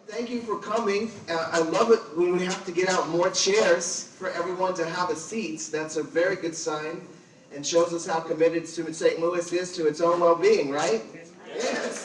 Thank you for coming. I love it when we have to get out more chairs for everyone to have a seat. That's a very good sign and shows us how committed St. Louis is to its own well-being, right? Yes.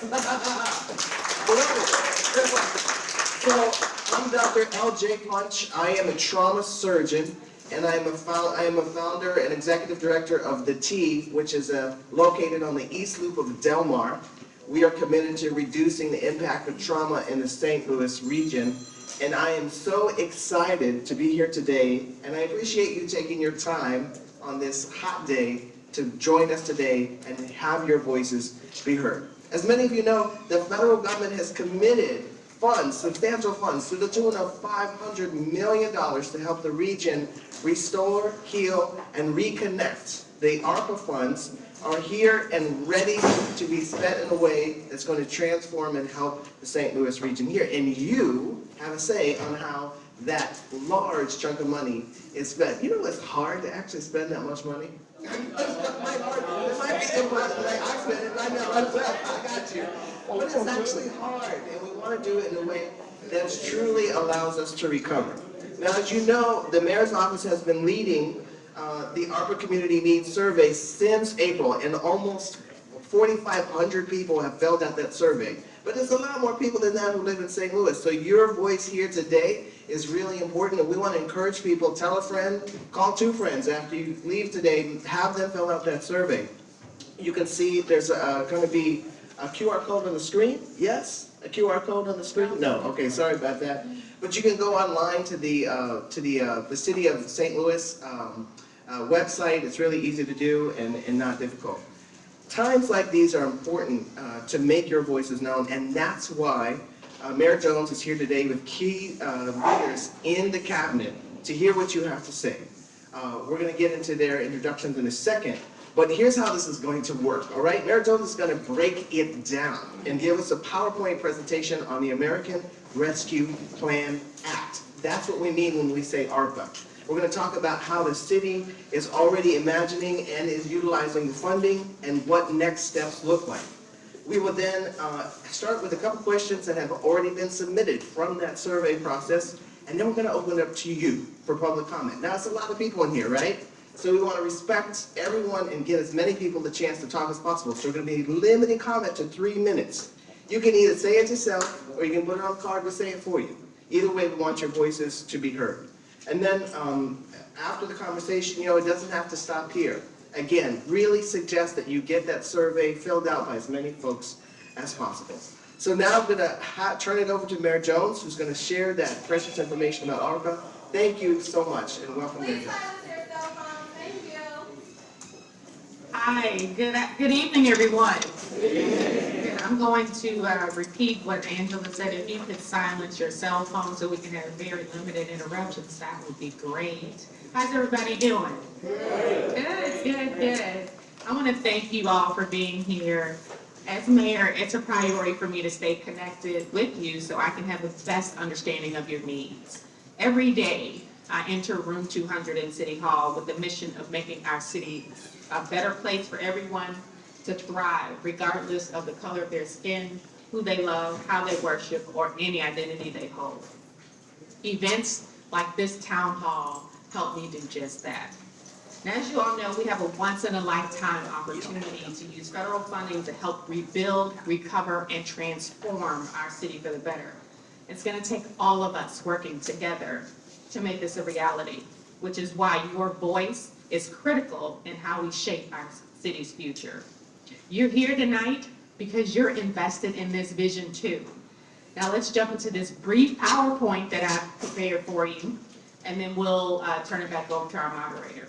So I'm Dr. L.J. Punch. I am a trauma surgeon, and I am a founder and executive director of The T, which is located on the East Loop of Del Mar. We are committed to reducing the impact of trauma in the St. Louis region, and I am so excited to be here today, and I appreciate you taking your time on this hot day to join us today and have your voices be heard. As many of you know, the federal government has committed funds, substantial funds, to the tune of $500 million to help the region restore, heal, and reconnect. The ARPA funds are here and ready to be spent in a way that's going to transform and help the St. Louis region here. And you have a say on how that large chunk of money is spent. You know it's hard to actually spend that much money? It might be simple, like I spend it, I know, I got you. But it's actually hard, and we want to do it in a way that truly allows us to recover. Now, as you know, the mayor's office has been leading the ARPA Community Needs Survey since April, and almost 4,500 people have filled out that survey. But there's a lot more people than that who live in St. Louis, so your voice here today is really important, and we want to encourage people. Tell a friend, call 2 friends after you leave today, have them fill out that survey. You can see there's going to be a QR code on the screen. Yes? A QR code on the screen? No. Okay, sorry about that. But you can go online to the City of St. Louis website. It's really easy to do and not difficult. Times like these are important to make your voices known, and that's why Mayor Jones is here today with key leaders in the cabinet to hear what you have to say. We're going to get into their introductions in a second, but here's how this is going to work, all right? Mayor Jones is going to break it down and give us a PowerPoint presentation on the American Rescue Plan Act. That's what we mean when we say ARPA. We're going to talk about how the city is already imagining and is utilizing the funding and what next steps look like. We will then start with a couple questions that have already been submitted from that survey process, and then we're going to open it up to you for public comment. Now, it's a lot of people in here, right? So we want to respect everyone and give as many people the chance to talk as possible. So we're going to be limiting comment to 3 minutes. You can either say it yourself, or you can put it on a card, we'll say it for you. Either way, we want your voices to be heard. And then after the conversation, it doesn't have to stop here. Again, really suggest that you get that survey filled out by as many folks as possible. So now I'm going to turn it over to Mayor Jones, who's going to share that precious information about ARPA. Thank you so much, and welcome, Mayor Jones. Thank you. Hi, good evening, everyone. I'm going to repeat what Angela said. If you could silence your cell phone so we can have very limited interruptions, that would be great. How's everybody doing? Good. I want to thank you all for being here. As mayor, it's a priority for me to stay connected with you so I can have the best understanding of your needs. Every day, I enter room 200 in City Hall with the mission of making our city a better place for everyone to thrive, regardless of the color of their skin, who they love, how they worship, or any identity they hold. Events like this town hall help me do just that. Now, as you all know, we have a once-in-a-lifetime opportunity to use federal funding to help rebuild, recover, and transform our city for the better. It's going to take all of us working together to make this a reality, which is why your voice is critical in how we shape our city's future. You're here tonight because you're invested in this vision too. Now let's jump into this brief PowerPoint that I've prepared for you, and then we'll turn it back over to our moderator.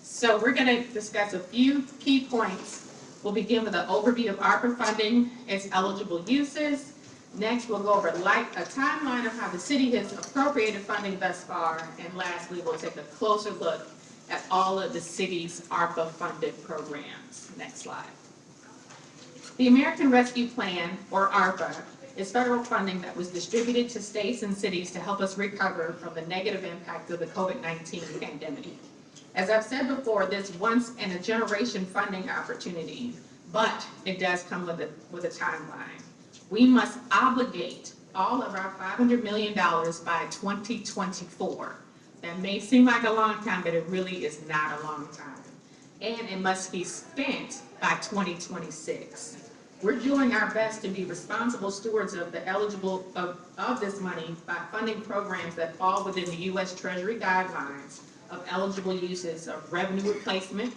So we're going to discuss a few key points. We'll begin with an overview of ARPA funding, its eligible uses. Next, we'll go over a timeline of how the city has appropriated funding thus far. And lastly, we'll take a closer look at all of the city's ARPA-funded programs. Next slide. The American Rescue Plan, or ARPA, is federal funding that was distributed to states and cities to help us recover from the negative impact of the COVID-19 pandemic. As I've said before, this once-in-a-generation funding opportunity, but it does come with a timeline. We must obligate all of our $500 million by 2024. That may seem like a long time, but it really is not a long time. And it must be spent by 2026. We're doing our best to be responsible stewards of the eligible of this money by funding programs that fall within the U.S. Treasury guidelines of eligible uses of revenue replacement,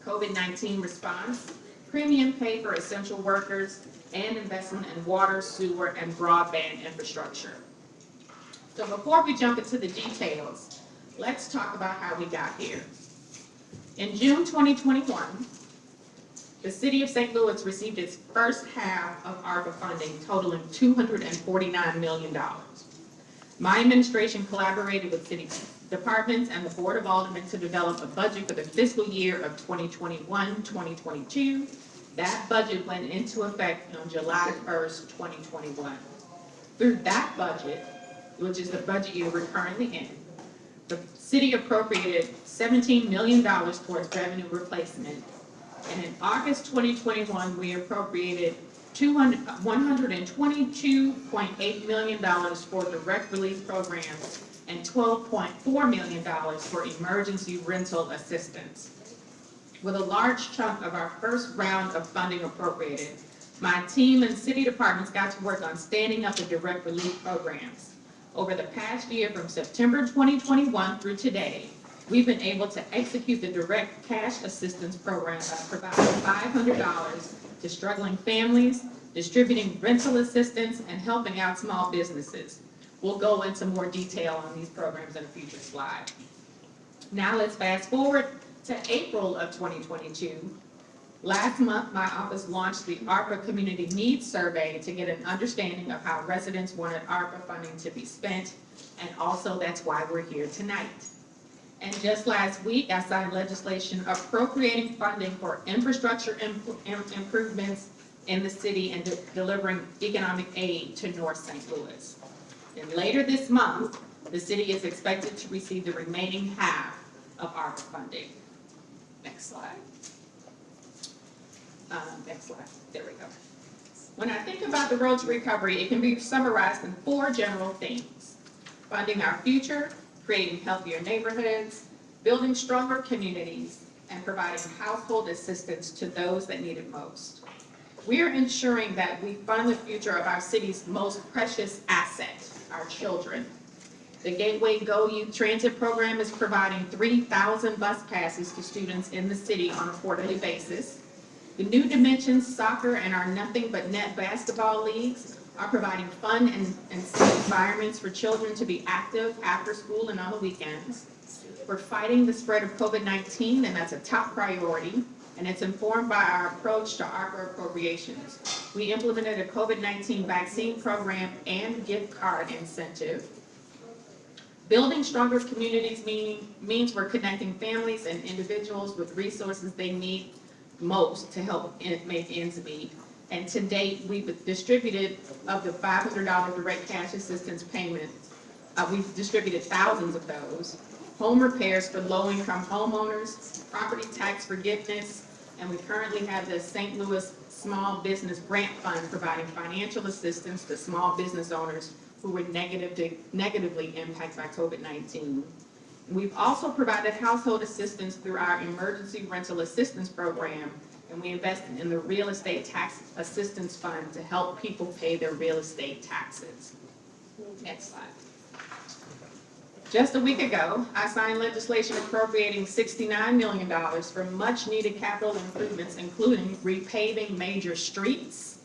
COVID-19 response, premium pay for essential workers, and investment in water, sewer, and broadband infrastructure. So before we jump into the details, let's talk about how we got here. In June 2021, the City of St. Louis received its first half of ARPA funding totaling $249 million. My administration collaborated with city departments and the Board of Aldermen to develop a budget for the fiscal year of 2021-2022. That budget went into effect on July 1st, 2021. Through that budget, which is the budget year we're currently in, the city appropriated $17 million towards revenue replacement. And in August 2021, we appropriated $122.8 million for direct relief programs and $12.4 million for emergency rental assistance. With a large chunk of our first round of funding appropriated, my team and city departments got to work on standing up the direct relief programs. Over the past year, from September 2021 through today, we've been able to execute the direct cash assistance program by providing $500 to struggling families, distributing rental assistance, and helping out small businesses. We'll go into more detail on these programs in a future slide. Now let's fast forward to April of 2022. Last month, my office launched the ARPA Community Needs Survey to get an understanding of how residents wanted ARPA funding to be spent, and also that's why we're here tonight. And just last week, I signed legislation appropriating funding for infrastructure improvements in the city and delivering economic aid to North St. Louis. And later this month, the city is expected to receive the remaining half of ARPA funding. Next slide. Next slide. There we go. When I think about the road to recovery, it can be summarized in 4 general themes: funding our future, creating healthier neighborhoods, building stronger communities, and providing household assistance to those that need it most. We are ensuring that we fund the future of our city's most precious asset, our children. The Gateway Go Youth Transit Program is providing 3,000 bus passes to students in the city on a quarterly basis. The New Dimensions Soccer and our Nothing But Net basketball leagues are providing fun and safe environments for children to be active after school and on the weekends. We're fighting the spread of COVID-19, and that's a top priority, and it's informed by our approach to ARPA appropriations. We implemented a COVID-19 vaccine program and gift card incentive. Building stronger communities means we're connecting families and individuals with resources they need most to help make ends meet. And to date, we've distributed of the $500 direct cash assistance payments. We've distributed thousands of those. Home repairs for low-income homeowners, property tax forgiveness, and we currently have the St. Louis Small Business Grant Fund providing financial assistance to small business owners who were negatively impacted by COVID-19. We've also provided household assistance through our emergency rental assistance program, and we invested in the real estate tax assistance fund to help people pay their real estate taxes. Next slide. Just a week ago, I signed legislation appropriating $69 million for much needed capital improvements, including repaving major streets,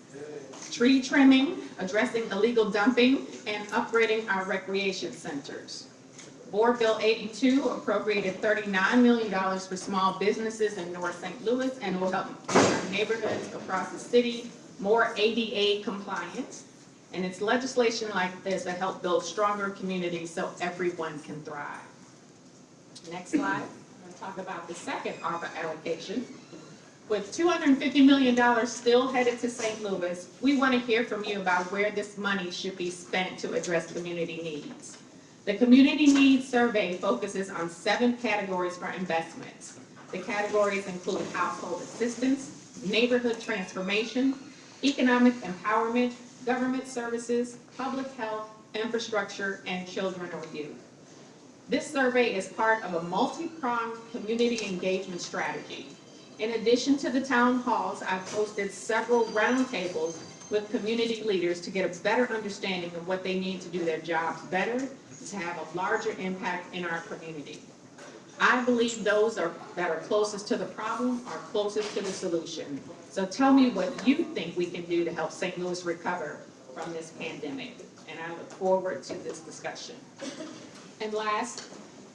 tree trimming, addressing illegal dumping, and upgrading our recreation centers. Board Bill 82 appropriated $39 million for small businesses in North St. Louis and will help make our neighborhoods across the city more ADA compliant. And it's legislation like this that help build stronger communities so everyone can thrive. Next slide. I'm going to talk about the second ARPA allocation. With $250 million still headed to St. Louis, we want to hear from you about where this money should be spent to address community needs. The Community Needs Survey focuses on 7 categories for investments. The categories include household assistance, neighborhood transformation, economic empowerment, government services, public health, infrastructure, and children or youth. This survey is part of a multi-pronged community engagement strategy. In addition to the town halls, I've hosted several roundtables with community leaders to get a better understanding of what they need to do their jobs better, to have a larger impact in our community. I believe those that are closest to the problem are closest to the solution. So tell me what you think we can do to help St. Louis recover from this pandemic. And I look forward to this discussion. And last,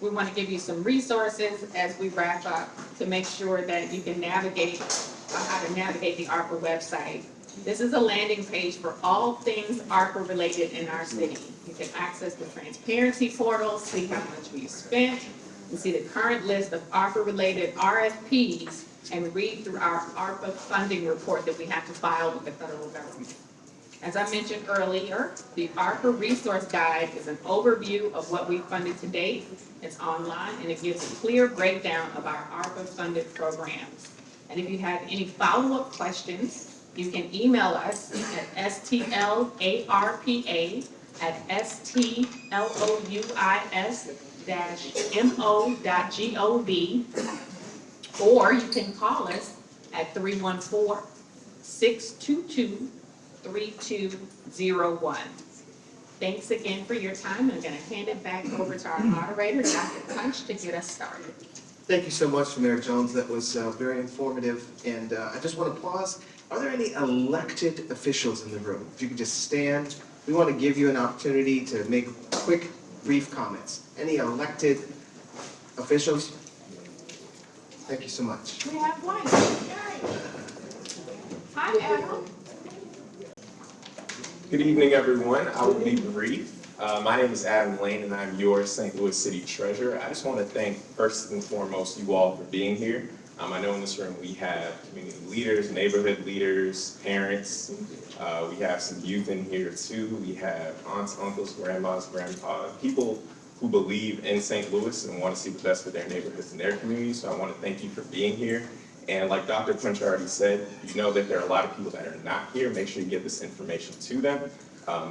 we want to give you some resources as we wrap up to make sure that you can navigate how to navigate the ARPA website. This is a landing page for all things ARPA related in our city. You can access the transparency portal, see how much we've spent, and see the current list of ARPA related RFPs, and read through our ARPA funding report that we have to file with the federal government. As I mentioned earlier, the ARPA Resource Guide is an overview of what we've funded to date. It's online and it gives a clear breakdown of our ARPA funded programs. And if you have any follow-up questions, you can email us at stlouis-mo.gov, or you can call us at 314-622-3201. Thanks again for your time. I'm going to hand it back over to our moderator, Dr. Punch, to get us started. Thank you so much, Mayor Jones. That was very informative. And I just want to pause. Are there any elected officials in the room? If you could just stand. We want to give you an opportunity to make quick, brief comments. Any elected officials? Thank you so much. We have one. Hi, Adam. Good evening, everyone. I will be brief. My name is Adam Lane, and I'm your St. Louis City Treasurer. I just want to thank, first and foremost, you all for being here. I know in this room we have community leaders, neighborhood leaders, parents. We have some youth in here too. We have aunts, uncles, grandmas, grandpas, people who believe in St. Louis and want to see the best for their neighborhoods and their communities. So I want to thank you for being here. And like Dr. Punch already said, you know that there are a lot of people that are not here. Make sure you get this information to them.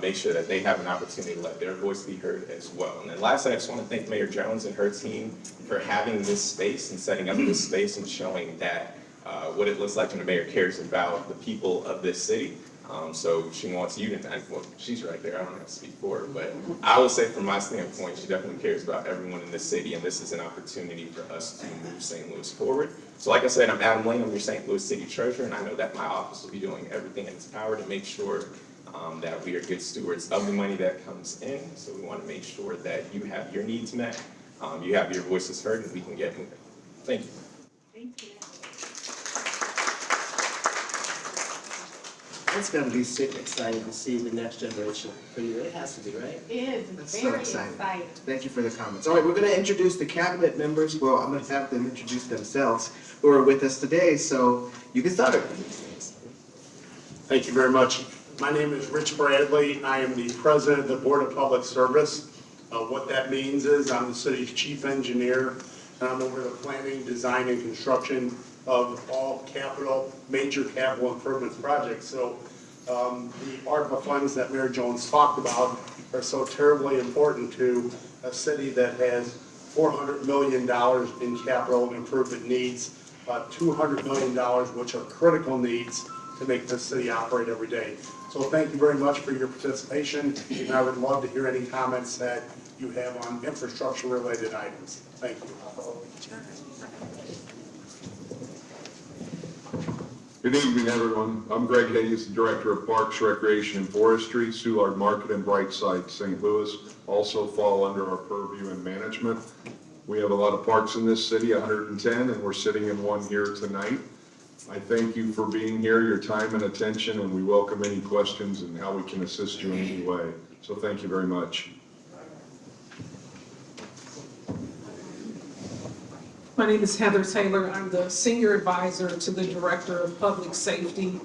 Make sure that they have an opportunity to let their voice be heard as well. And then lastly, I just want to thank Mayor Jones and her team for having this space and setting up this space and showing that what it looks like when the mayor cares about the people of this city. So she wants you to, well, she's right there, I don't have to speak for her, but I will say from my standpoint, she definitely cares about everyone in this city, and this is an opportunity for us to move St. Louis forward. So like I said, I'm Adam Lane, I'm your St. Louis City Treasurer, and I know that my office will be doing everything in its power to make sure that we are good stewards of the money that comes in. So we want to make sure that you have your needs met, you have your voices heard, and we can get moving. Thank you. Thank you. It's going to be super exciting to see the next generation for you. It has to be, right? It is That's so very exciting. exciting. Thank you for the comments. All right, we're going to introduce the cabinet members. Well, I'm going to have them introduce themselves who are with us today. So you can start. Thank you very much. My name is Rich Bradley. I am the president of the Board of Public Service. What that means is I'm the city's chief engineer, and I'm over the planning, design, and construction of all major capital improvement projects. So the ARPA funds that Mayor Jones talked about are so terribly important to a city that has $400 million in capital improvement needs, $200 million which are critical needs to make this city operate every day. So thank you very much for your participation, and I would love to hear any comments that you have on infrastructure related items. Thank you. Good evening, everyone. I'm Greg Hayes, the Director of Parks, Recreation, and Forestry. Soulard Market and Brightside, St. Louis also fall under our purview and management. We have a lot of parks in this city, 110, and we're sitting in one here tonight. I thank you for being here, your time and attention, and we welcome any questions and how we can assist you in any way. So thank you very much. My name is Heather Taylor. I'm the Senior Advisor to the Director of Public Safety.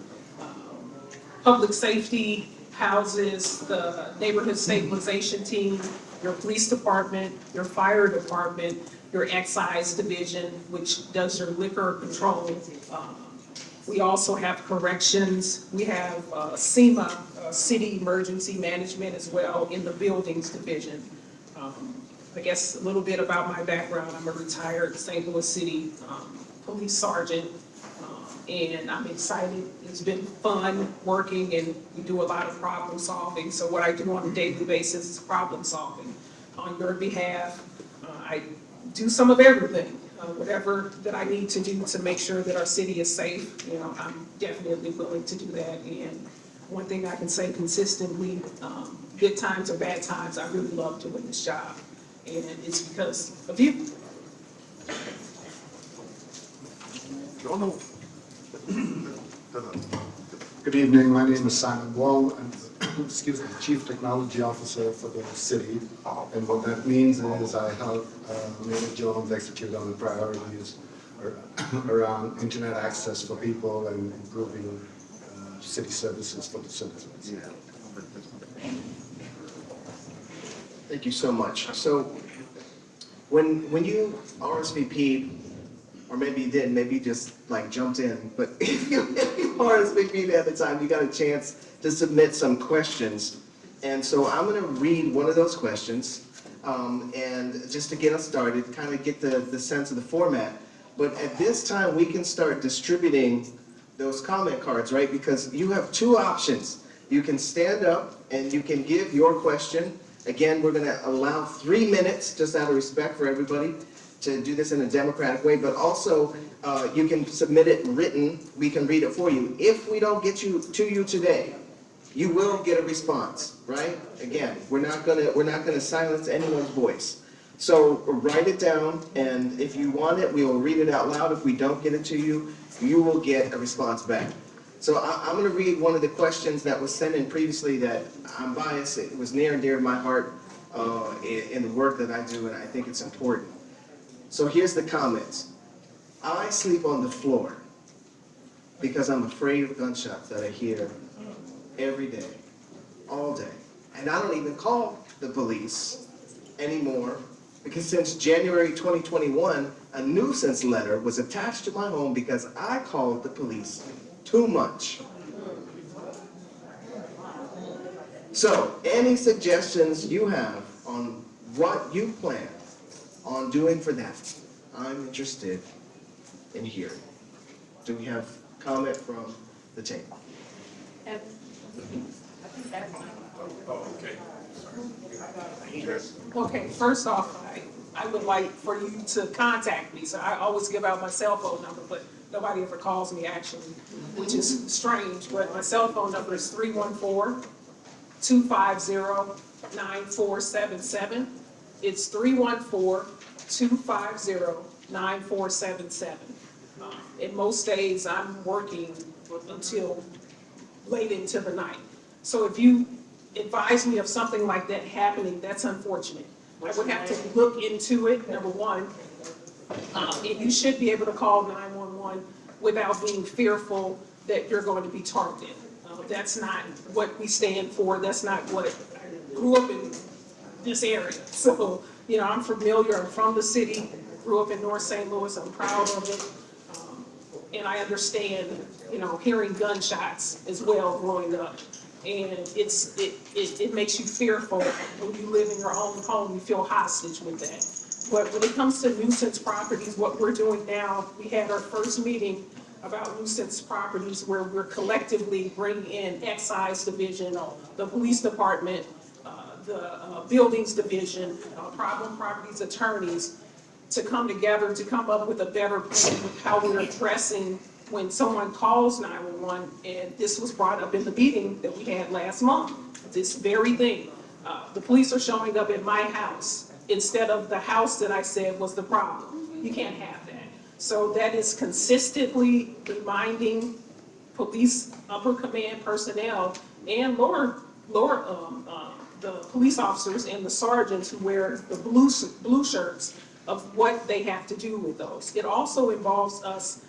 Public Safety houses the Neighborhood Stabilization Team, your Police Department, your Fire Department, your Excise Division, which does your liquor control We also have corrections. We have SEMA, City Emergency Management as well in the Buildings Division. I guess a little bit about my background. I'm a retired St. Louis City police sergeant, and I'm excited. It's been fun working, and we do a lot of problem solving. So what I do on a daily basis is problem solving on your behalf. I do some of everything, whatever that I need to do to make sure that our city is safe. You know, I'm definitely willing to do that. And one thing I can say consistently, good times or bad times, I really love doing this job. And it's because of you. Good evening, my name is Simon Wong. I'm, excuse me, Chief Technology Officer for the city. And what that means is I help Mayor Jones execute on the priorities around internet access for people and improving city services for the citizens. Thank you so much. So when you RSVP'd, or maybe you didn't, maybe you just like jumped in, but if you RSVP'd at the time, you got a chance to submit some questions. And so I'm gonna read one of those questions, and just to get us started, kind of get the sense of the format. But at this time, we can start distributing those comment cards, right? Because you have two options. You can stand up and you can give your question. Again, we're gonna allow 3 minutes, just out of respect for everybody, to do this in a democratic way, but also you can submit it written. We can read it for you. If we don't get to you today, you will get a response, right? Again, we're not gonna silence anyone's voice. So write it down, and if you want it, we will read it out loud. If we don't get it to you, you will get a response back. So I'm gonna read one of the questions that was sent in previously that I'm biased. It was near and dear to my heart in the work that I do, and I think it's important. So here's the comments. I sleep on the floor because I'm afraid of gunshots that I hear every day, all day. And I don't even call the police anymore because since January 2021, a nuisance letter was attached to my home because I called the police too much. So, any suggestions you have on what you plan on doing for that, I'm interested in hearing. Do we have comment from the table? Okay, first off, I would like for you to contact me. So I always give out my cell phone number, but nobody ever calls me actually, which is strange. But my cell phone number is 314-250-9477. It's 314-250-9477. And most days I'm working until late into the night. So if you advise me of something like that happening, that's unfortunate. I would have to look into it, number one. And you should be able to call 911 without being fearful that you're going to be targeted. That's not what we stand for. That's not what, I grew up in this area. So, you know, I'm familiar, I'm from the city, grew up in North St. Louis, I'm proud of it. And I understand, you know, hearing gunshots as well growing up. And it makes you fearful when you live in your own home, you feel hostage with that. But when it comes to nuisance properties, what we're doing now, we had our first meeting about nuisance properties where we're collectively bringing in excise division, the police department, the buildings division, problem properties attorneys, to come together to come up with a better plan with how we're addressing when someone calls 911, and this was brought up in the meeting that we had last month, this very thing. The police are showing up at my house instead of the house that I said was the problem. You can't have that. So that is consistently reminding police upper command personnel and the police officers and the sergeants who wear the blue shirts of what they have to do with those. It also involves us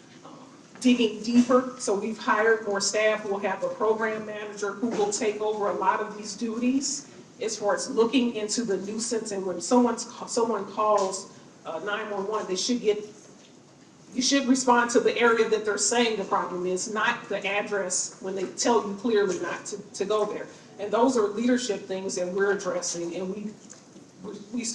digging deeper, so we've hired more staff. We'll have a program manager who will take over a lot of these duties as far as looking into the nuisance, and when someone calls 911, they should get you should respond to the area that they're saying the problem is, not the address when they tell you clearly not to go there. And those are leadership things that we're addressing, and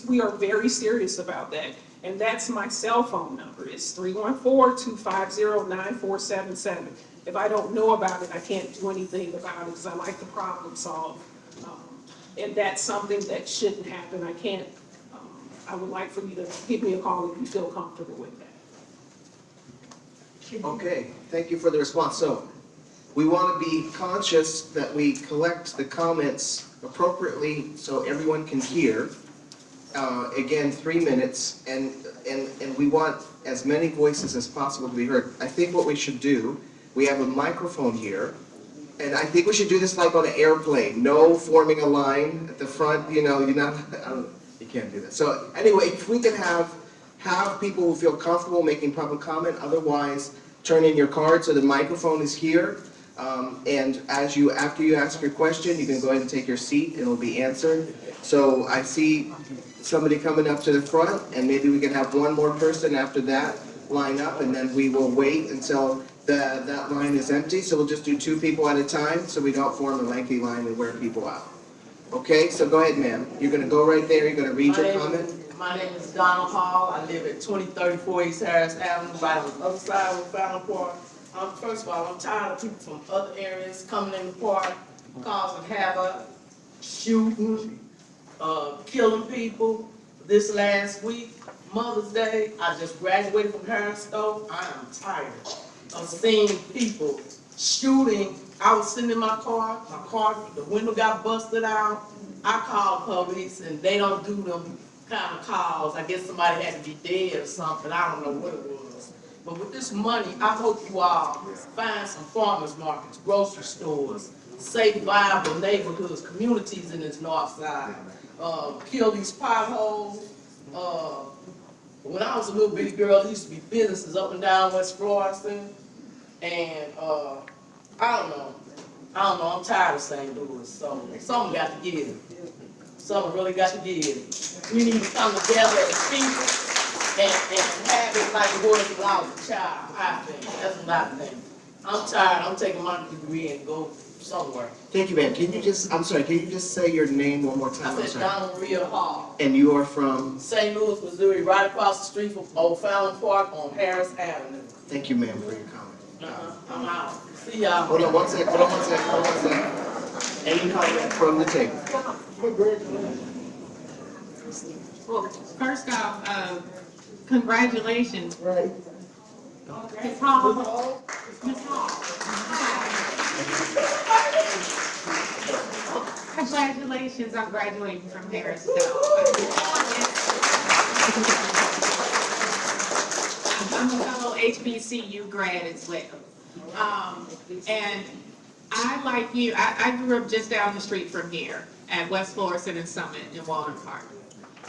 we are very serious about that. And that's my cell phone number. It's 314-250-9477. If I don't know about it, I can't do anything about it because I like to problem solve. And that's something that shouldn't happen. I would like for you to give me a call if you feel comfortable with that. Okay, thank you for the response. So, we want to be conscious that we collect the comments appropriately so everyone can hear. Again, 3 minutes, and we want as many voices as possible to be heard. I think what we should do, we have a microphone here, and I think we should do this like on an airplane. No forming a line at the front, you know, you're not, you can't do that. So anyway, if we can have people who feel comfortable making public comment, otherwise turn in your card so the microphone is here. And after you ask your question, you can go ahead and take your seat and it'll be answered. So I see somebody coming up to the front, and maybe we can have one more person after that line up, and then we will wait until that line is empty. So we'll just do 2 people at a time so we don't form a lengthy line and wear people out. Okay, so go ahead, ma'am. You're gonna go right there, you're gonna read your comment. My name is Donald Hall. I live at 2034 East Harris Avenue, right on the other side of Fountain Park. First of all, I'm tired of people from other areas coming in the park, causing havoc, shooting, killing people. This last week, Mother's Day, I just graduated from Harris Stowe. I am tired of seeing people shooting. I was sitting in my car, the window got busted out. I called police and they don't do them kind of calls. I guess somebody had to be dead or something. I don't know what it was. But with this money, I hope you all find some farmers markets, grocery stores, safe, viable neighborhoods, communities in this north side. Kill these potholes. When I was a little bitty girl, there used to be businesses up and down West Florissant. And I don't know, I'm tired of St. Louis, so something got to give. Something really got to give. We need to come together as people and have it like it was when I was a child, I think. That's what I think. I'm tired, I'm taking my degree and go somewhere. Thank you, ma'am. Can you just say your name one more time? I said Donald Maria Hall. And you are from? St. Louis, Missouri, right across the street from Old Fountain Park on Harris Avenue. Thank you, ma'am, for your comment. I'm out. See y'all. Hold on one sec. Any comment from the table? Well, first off, congratulations. Right. Ms. Hall. Ms. Hall. Congratulations on graduating from Harris Stowe. I'm a fellow HBCU grad as well. And I, like you, I grew up just down the street from here at West Florissant and Summit in Walden Park.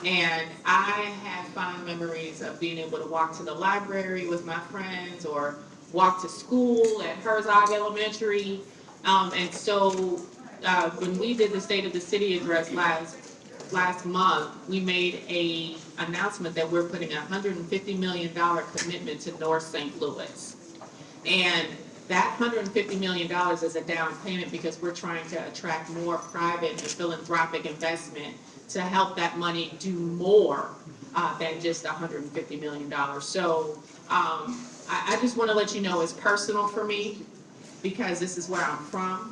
And I have fond memories of being able to walk to the library with my friends or walk to school at Herzog Elementary. And so when we did the State of the City address last month, we made a announcement that we're putting a $150 million commitment to North St. Louis. And that $150 million is a down payment because we're trying to attract more private and philanthropic investment to help that money do more than just $150 million. So I just want to let you know it's personal for me because this is where I'm from.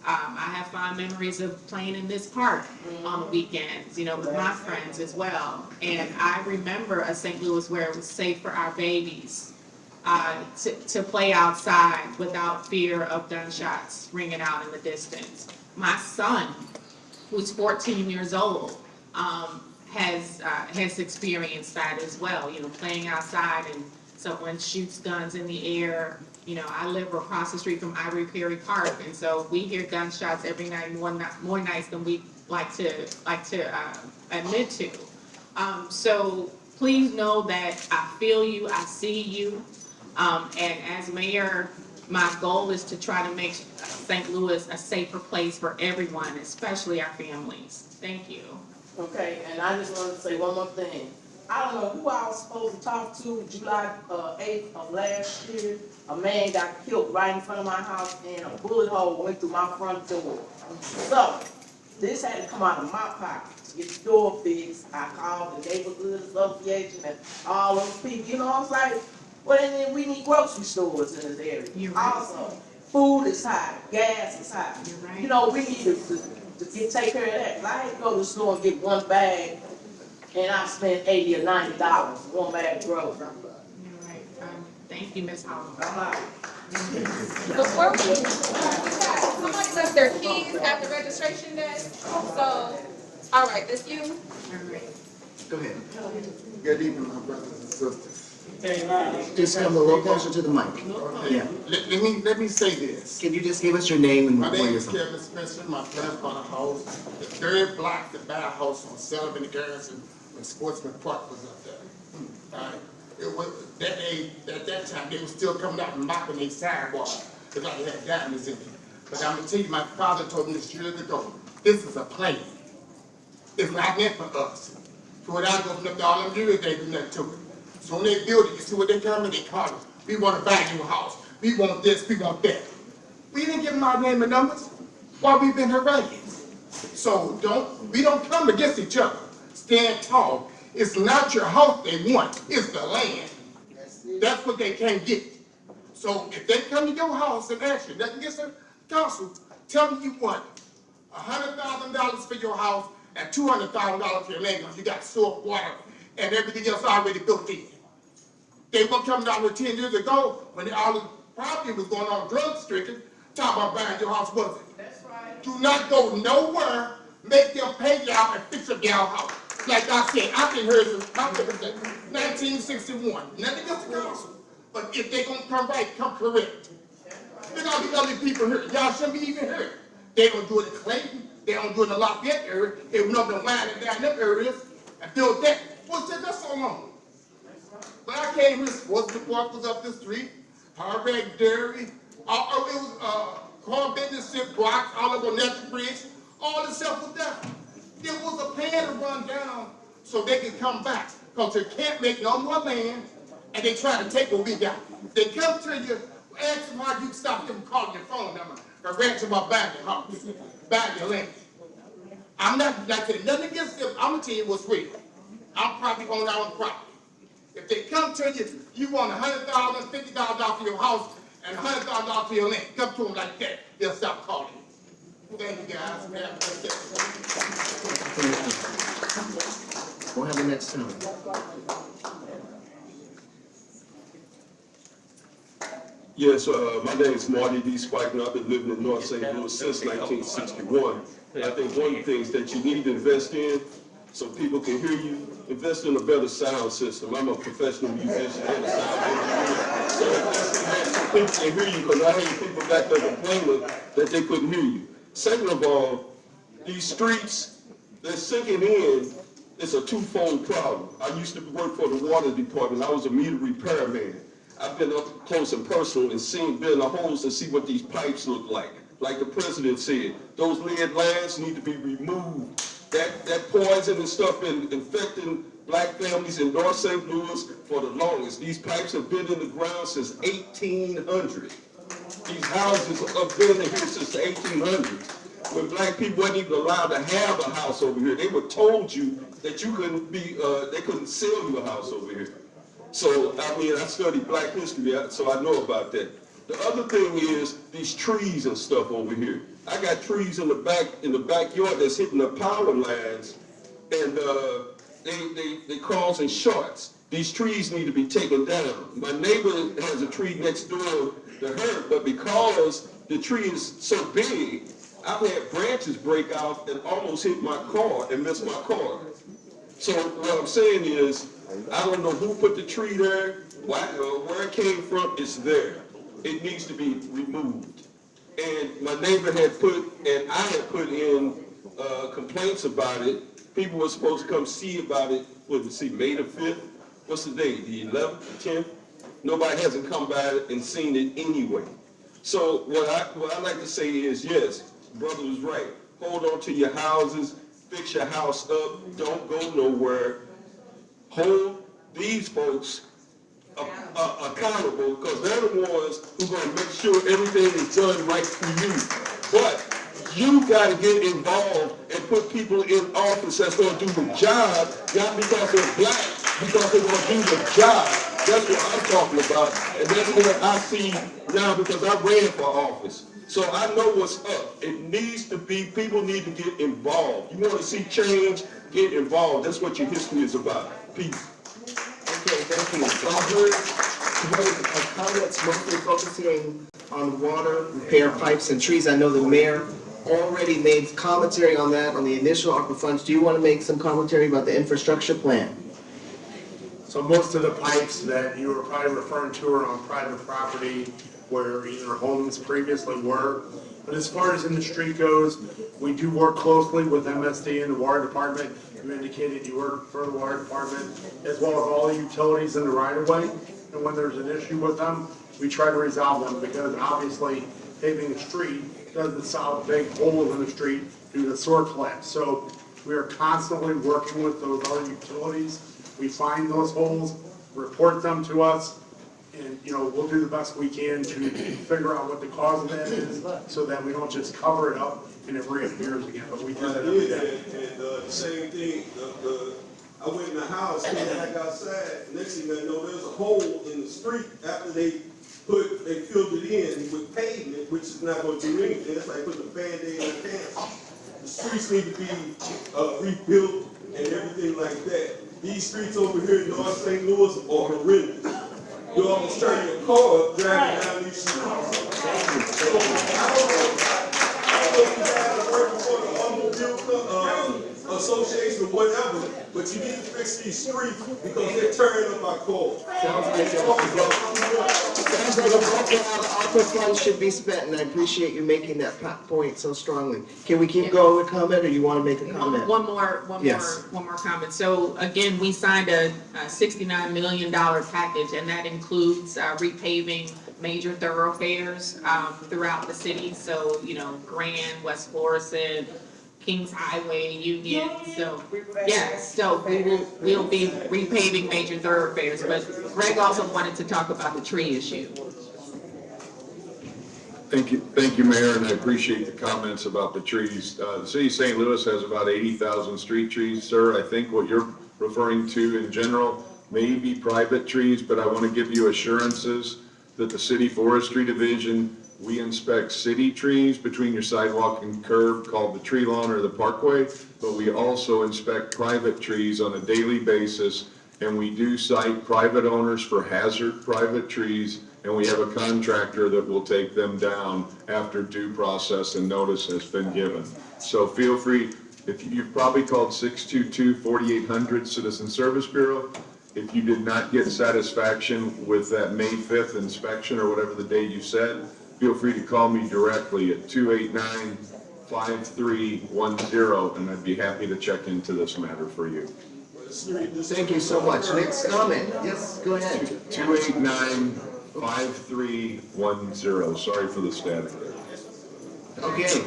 I have fond memories of playing in this park on the weekends, you know, with my friends as well. And I remember a St. Louis where it was safe for our babies to play outside without fear of gunshots ringing out in the distance. My son, who's 14 years old, has experienced that as well, you know, playing outside and someone shoots guns in the air. You know, I live across the street from Ivory Perry Park, and so we hear gunshots every night, more nights than we like to admit to. So please know that I feel you, I see you, and as mayor, my goal is to try to make St. Louis a safer place for everyone, especially our families. Thank you. Okay, and I just wanted to say one more thing. I don't know who I was supposed to talk to. July 8th of last year, a man got killed right in front of my house and a bullet hole went through my front door. So, this had to come out of my pocket to get the door fixed. I called the neighborhood association and all those people, you know, I was like, well, then we need grocery stores in this area. You're right. Also, food is high, gas is high. You're right. You know, we need to take care of that. 'Cause I ain't go to the store and get one bag and I spent $80 or $90, one bag of groceries. You're right. Thank you, Ms. Hall. I'm out. Before somebody left their keys at the registration desk, so, all right, that's you. All right. Go ahead. Good evening, my brothers and sisters. Just come a little closer to the mic. Yeah. Let me say this. Can you just give us your name and My where name you're is from? Kevin Spencer. My parents bought a house, the third block to buy a house on Sullivan and Garrison when Sportsman Park was up there. Alright? It was, at that time, they were still coming out and mopping their sidewalk because they had diamonds in it. But I'm gonna tell you, my father told me this years ago, this is a plan. It's not meant for us. So without going up to all them years, they do nothing to it. So when they build it, you see what they come and they call us. We want to buy you a house. We want this, we want that. We didn't give them our name and numbers while we've been harassed. So we don't come against each other. Stand tall. It's not your house they want, it's the land. That's what they can't get. So if they come to your house and ask you, nothing against the council, tell them you want $100,000 for your house and $200,000 for your land because you got sewer, water, and everything else already built in. They were coming down here 10 years ago when all the property was going on drug stricken, talking about buying your house, was it? That's right. Do not go nowhere, make them pay you out and fix up your house. Like I said, I've been here since 1961. Nothing against the council. But if they gonna come right, come correct. There gonna be other people here. Y'all shouldn't be even here. They don't do it in Clayton. They don't do it in the Lafayette area. They went up and winding down them areas and built that. What's that so long? When I came here, Sportsman Park was up the street, Harvard Dairy, it was car business, blocks, all over Nether Bridge, all this stuff was down. There was a plan to run down so they could come back, because they can't make no more land, and they try to take what we got. They come to you, ask them how you stop them calling your phone number, or rant about buying your house, buying your land. I'm not like saying nothing against them. I'm gonna tell you what's real. I'm probably on our own property. If they come to you, you want $100,000, $50,000 for your house, and $100,000 for your land. Come to them like that, they'll stop calling you. Thank you guys. Have a good day. We'll have the next time. Yes, my name is Marty D. Spike, and I've been living in North St. Louis since 1961. I think one of the things that you need to invest in, so people can hear you, invest in a better sound system. I'm a professional musician and a sound engineer. So people can hear you, because I heard people back there complaining that they couldn't hear you. Second of all, these streets, they're sinking in. It's a twofold problem. I used to work for the water department. I was a meter repairman. I've been up close and personal and been in the holes to see what these pipes look like. Like the president said, those lead lines need to be removed. That poison and stuff been infecting black families in North St. Louis for the longest. These pipes have been in the ground since 1800. These houses have been in here since the 1800s. When black people weren't even allowed to have a house over here, they were told you that you couldn't they couldn't sell you a house over here. So, I mean, I studied black history, so I know about that. The other thing is these trees and stuff over here. I got trees in the backyard that's hitting the power lines, and they causing shorts. These trees need to be taken down. My neighbor has a tree next door to her, but because the tree is so big, I've had branches break off and almost hit my car and miss my car. So what I'm saying is, I don't know who put the tree there, where it came from, it's there. It needs to be removed. And my neighbor had and I had put in complaints about it. People were supposed to come see about it, May the 5th? What's the date, the 11th, the 10th? Nobody hasn't come by and seen it anyway. So what I like to say is, yes, brother was right. Hold on to your houses, fix your house up, don't go nowhere. hold these folks accountable, because they're the ones who are gonna make sure everything is done right for you. But you gotta get involved and put people in office that's gonna do the job, not because they're black, because they're gonna do the job. That's what I'm talking about, and that's what I see now, because I ran for office. So I know what's up. It needs to be, people need to get involved. You wanna see change, get involved. That's what your history is about. Peace. Okay, thank you. So I've heard comments mostly focusing on water, repair pipes and trees. I know the mayor already made commentary on that, on the initial ARPA funds. Do you want to make some commentary about the infrastructure plan? So most of the pipes that you were probably referring to are on private property where either homes previously were. But as far as in the street goes, we do work closely with MSD and the water department. You indicated you work for the water department, as well as all the utilities in the right of way. And when there's an issue with them, we try to resolve them, because obviously paving the street doesn't solve big holes in the street due to sewer collapse. So we are constantly working with those other utilities. We find those holes, report them to us, and, we'll do the best we can to figure out what the cause of that is, so that we don't just cover it up and it reappears again, but we do that every day. And the same thing, I went in the house, came back outside, next thing I know, there's a hole in the street after they filled it in with pavement, which is not gonna do anything. It's like putting a Band-Aid on cancer. The streets need to be rebuilt and everything like that. These streets over here in North St. Louis are horrendous. You almost turn your car up driving down these streets. So, I don't know if you guys are working for the automobile association or whatever, but you need to fix these streets because they're tearing up our cars. Sounds like a bulk of ARPA funds should be spent, and I appreciate you making that point so strongly. Can we keep going with comment, or you want to make a comment? One more comment. So again, we signed a $69 million package, and that includes repaving major thoroughfares throughout the city. So, Grand, West Florissant, Kings Highway, Union. So, yes, so we'll be repaving major thoroughfares. But Greg also wanted to talk about the tree issue. Thank you, Mayor, and I appreciate the comments about the trees. The city of St. Louis has about 80,000 street trees, sir. I think what you're referring to in general may be private trees, but I want to give you assurances that the City Forestry Division, we inspect city trees between your sidewalk and curb called the tree lawn or the parkway, but we also inspect private trees on a daily basis, and we do cite private owners for hazard private trees, and we have a contractor that will take them down after due process and notice has been given. So feel free, if you've probably called 622-4800 Citizen Service Bureau. If you did not get satisfaction with that May 5th inspection or whatever the date you said, feel free to call me directly at 289-5310, and I'd be happy to check into this matter for you. Thank you so much. Next comment. Yes, go ahead. 289-5310. Sorry for the static there. Okay.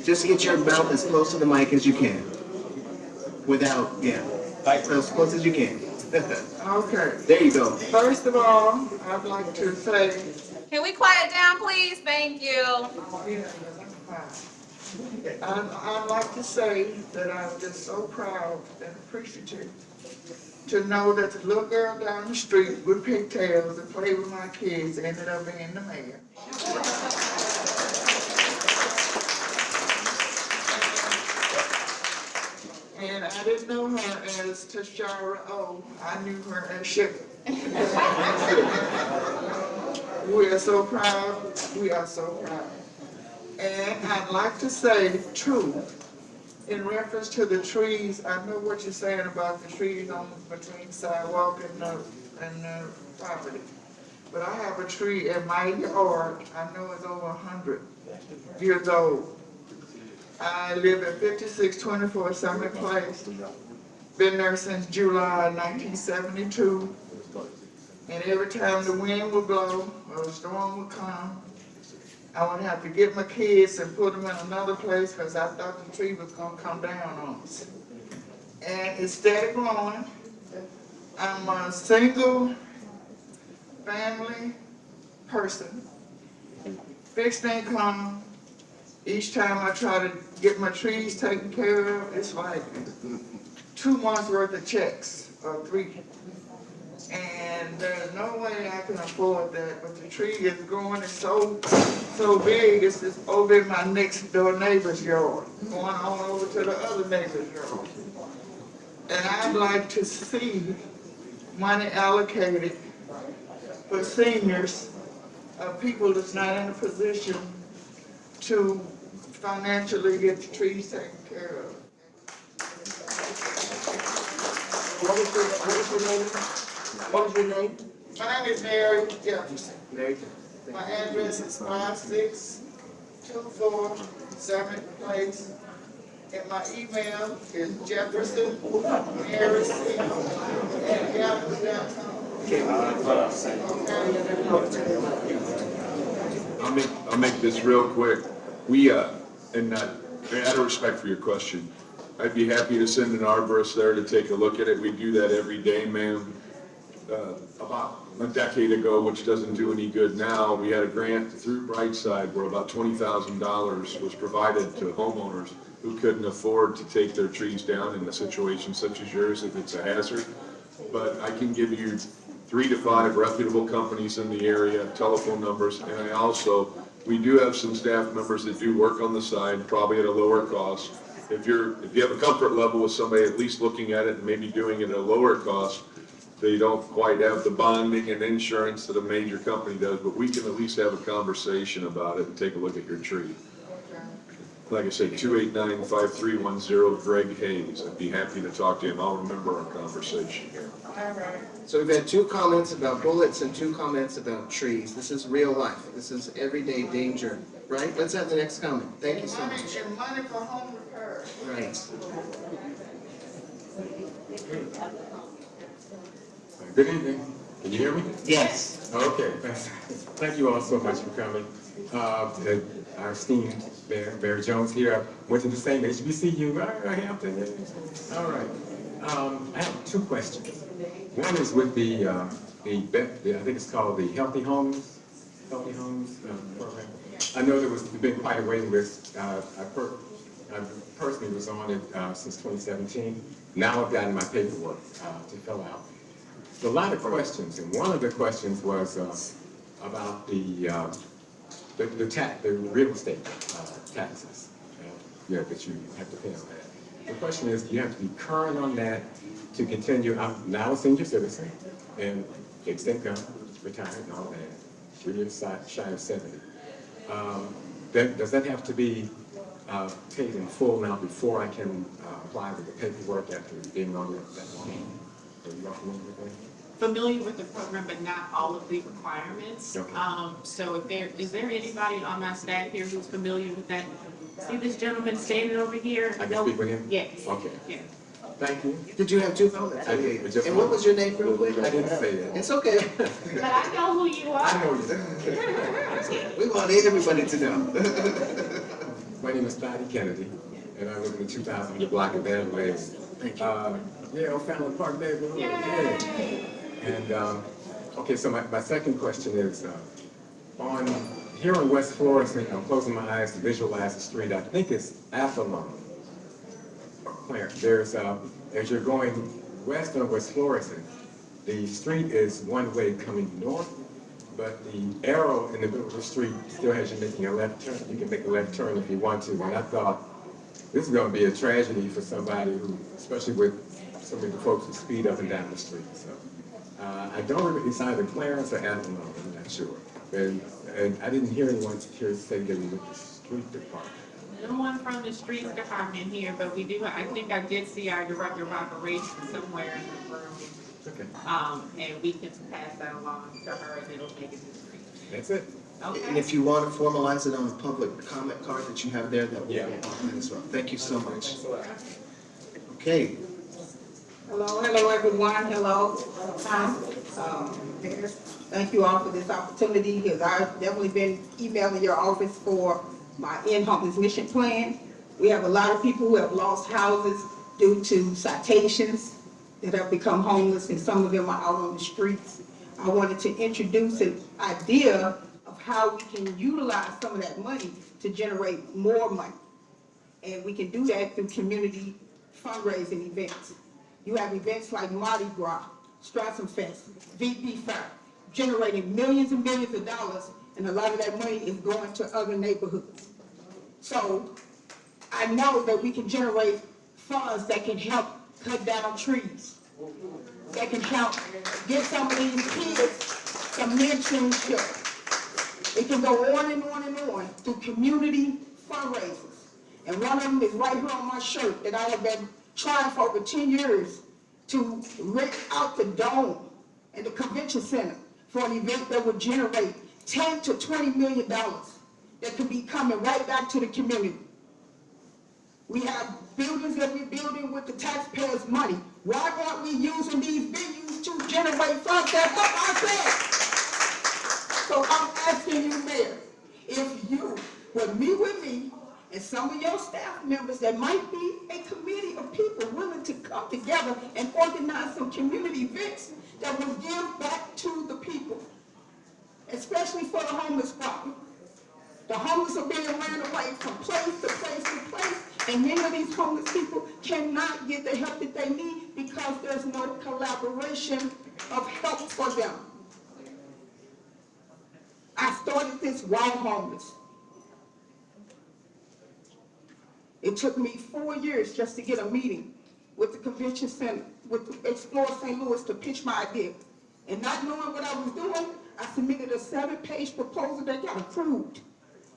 Just get your mouth as close to the mic as you can. Without, as close as you can. Okay. There you go. First of all, I'd like to say, Can we quiet down, please? Thank you. I'd like to say that I'm just so proud and appreciative to know that the little girl down the street with pigtails that played with my kids ended up being the mayor. And I didn't know her as Tashara O. I knew her as Sugar. We are so proud. We are so proud. And I'd like to say, too, in reference to the trees, I know what you're saying about the trees on between sidewalk and the property. But I have a tree in my yard, I know it's over 100 years old. I live at 5624 Summit Place. Been there since July 1972. And every time the wind would blow or a storm would come, I would have to get my kids and put them in another place because I thought the tree was going to come down on us. and it's steady growing. I'm a single family person, fixed income. Each time I try to get my trees taken care of, it's like 2 months worth of checks or 3. And there's no way I can afford that, but the tree is growing, it's so big, it's just over in my next door neighbor's yard, going on over to the other neighbor's yard. And I'd like to see money allocated for seniors, people that's not in a position to financially get the trees taken care of. What was your name? What was your name? My name is Mary Jefferson. Mary. My address is 5624 7th Place. And my email is jefferson.maryc@yahoo.com. I'll make this real quick. We, and out of respect for your question, I'd be happy to send an arborist there to take a look at it. We do that every day, ma'am. About a decade ago, which doesn't do any good now, we had a grant through Brightside where about $20,000 was provided to homeowners who couldn't afford to take their trees down in a situation such as yours if it's a hazard. But I can give you 3 to 5 reputable companies in the area, telephone numbers, and we do have some staff members that do work on the side, probably at a lower cost. If you have a comfort level with somebody at least looking at it and maybe doing it at a lower cost, they don't quite have the bonding and insurance that a major company does, but we can at least have a conversation about it and take a look at your tree. Like I said, 289-5310, Greg Hayes. I'd be happy to talk to him. I'll remember our conversation here. All right. So we've had 2 comments about bullets and 2 comments about trees. This is real life. This is everyday danger, right? Let's have the next comment. Thank you so much. And money for home repairs. Right. Good evening. Can you hear me? Yes. Okay. Thank you all so much for coming. Our esteemed Mayor Jones here. I went to the same HBCU, Hampton. All right. I have 2 questions. One is with the I think it's called the Healthy Homes program. I know there's been quite a waiting list. I personally was on it since 2017. Now I've gotten my paperwork to fill out. A lot of questions, and one of the questions was about the real estate taxes that you have to pay on that. The question is, do you have to be current on that to continue? I'm now a senior citizen and fixed income, retired and all that, 3 years shy of 70. Does that have to be paid in full now before I can apply with the paperwork after being on it that long? Are you familiar with that? Familiar with the program, but not all of the requirements. Okay. So is there anybody on my staff here who's familiar with that? See this gentleman standing over here? I can speak with him? Yes. Okay. Yeah. Thank you. Did you have 2 comments? I did, but just And one. what was your name real quick? I didn't say that. It's okay. But I know who you are. I know you. We want everybody to know. My name is Dottie Kennedy, and I live in the 2000 block of Adelaide. Thank you. Yeah, O'Fallon Park neighborhood. Yay. And, okay, so my second question is, here on West Florissant, I'm closing my eyes to visualize the street. I think it's Athlone. There's, as you're going west on West Florissant, the street is one way coming north, but the arrow in the middle of the street still has you making a left turn. You can make a left turn if you want to. And I thought, this is going to be a tragedy for somebody who, especially with so many folks who speed up and down the street. So I don't remember, it's either Clarence or Athlone, I'm not sure. And I didn't hear anyone here say they were with the street department. No one from the streets department here, but we do, I think I did see our director of operations somewhere in the room. Okay. And we can pass that along to her and it'll make it to the street. That's it. And Okay. if you want to formalize it on the public comment card that you have there, that will be Yeah. on that as well. Thank you so much. Okay. Hello, everyone, hello. Hi. Thank you all for this opportunity, because I've definitely been emailing your office for my in-home mission plan. We have a lot of people who have lost houses due to citations that have become homeless, and some of them are out on the streets. I wanted to introduce an idea of how we can utilize some of that money to generate more money. And we can do that through community fundraising events. You have events like Mardi Gras, Strassen Fest, VP Fair, generating millions and millions of dollars, and a lot of that money is going to other neighborhoods. So I know that we can generate funds that can help cut down trees, that can help give some of these kids some mentorship. It can go on and on and on through community fundraisers. And one of them is right here on my shirt that I have been trying for over 10 years to rent out the dome and the convention center for an event that would generate $10 to $20 million that could be coming right back to the community. We have buildings that we're building with the taxpayers' money. Why aren't we using these venues to generate funds that help ourselves? So I'm asking you, Mayor, if you would meet with me and some of your staff members, there might be a committee of people willing to come together and organize some community events that will give back to the people, especially for the homeless problem. The homeless are being ran away from place to place to place, and many of these homeless people cannot get the help that they need because there's no collaboration of help for them. I started this while homeless. It took me 4 years just to get a meeting with the convention center, with Explore St. Louis to pitch my idea. And not knowing what I was doing, I submitted a 7-page proposal that got approved.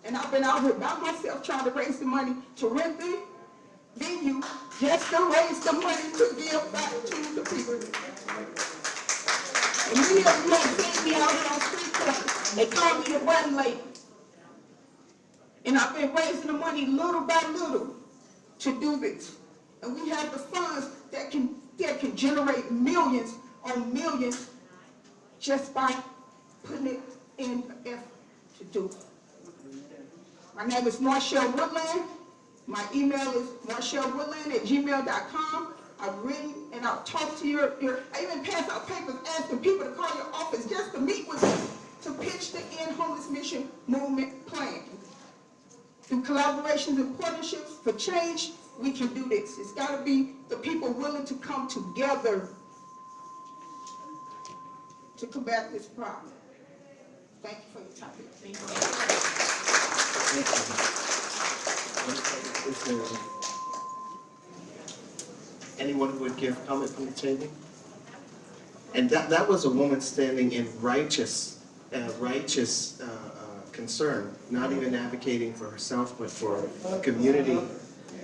And I've been out here by myself trying to raise the money to rent the venue just to raise the money to give back to the people. And many of you have seen me out here on street corners. They call me the button lady. And I've been raising the money little by little to do this. And we have the funds that can generate millions on millions just by putting it in the effort to do it. My name is Marshall Woodland. My email is marshallwoodland@gmail.com. I've written and I've talked to I even passed out papers asking people to call your office just to meet with me to pitch the End Homeless Mission Movement plan. Through collaborations and partnerships for change, we can do this. It's got to be the people willing to come together to combat this problem. Thank you for your time. Thank you. Is there anyone who would give comment from the table? And that was a woman standing in righteous concern, not even advocating for herself, but for the community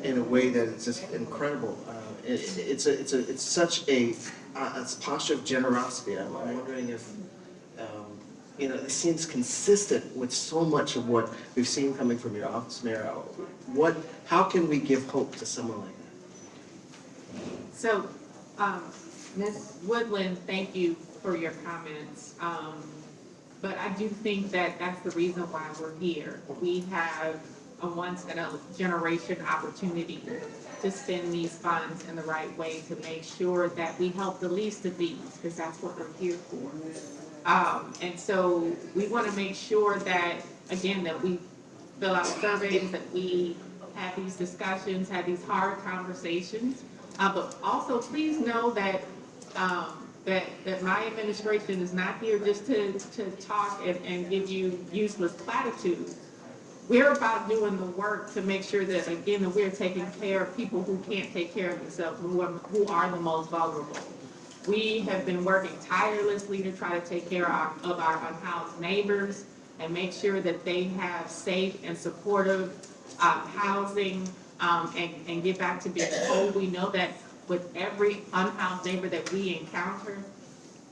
in a way that is just incredible. It's such a posture of generosity. I'm wondering if it seems consistent with so much of what we've seen coming from your office, Mayor. How can we give hope to someone like that? So, Ms. Woodland, thank you for your comments. But I do think that that's the reason why we're here. We have a once-in-a-generation opportunity to spend these funds in the right way to make sure that we help the least of these, because that's what we're here for. And so we want to make sure that, again, that we fill out surveys, that we have these discussions, have these hard conversations. But also, please know that that my administration is not here just to talk and give you useless platitudes. We're about doing the work to make sure that, again, that we're taking care of people who can't take care of themselves, who are the most vulnerable. We have been working tirelessly to try to take care of our unhoused neighbors and make sure that they have safe and supportive housing and get back to being whole. We know that with every unhoused neighbor that we encounter,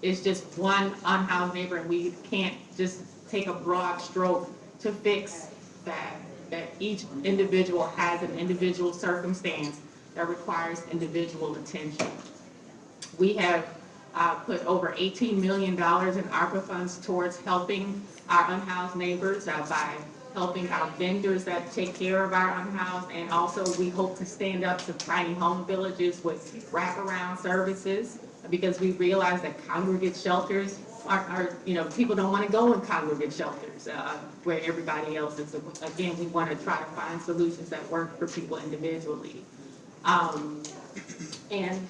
it's just one unhoused neighbor, and we can't just take a broad stroke to fix that each individual has an individual circumstance that requires individual attention. We have put over $18 million in ARPA funds towards helping our unhoused neighbors by helping our vendors that take care of our unhoused, and also we hope to stand up to tiny home villages with wraparound services, because we realize that congregate shelters are, people don't want to go in congregate shelters where everybody else is. So again, we want to try to find solutions that work for people individually. And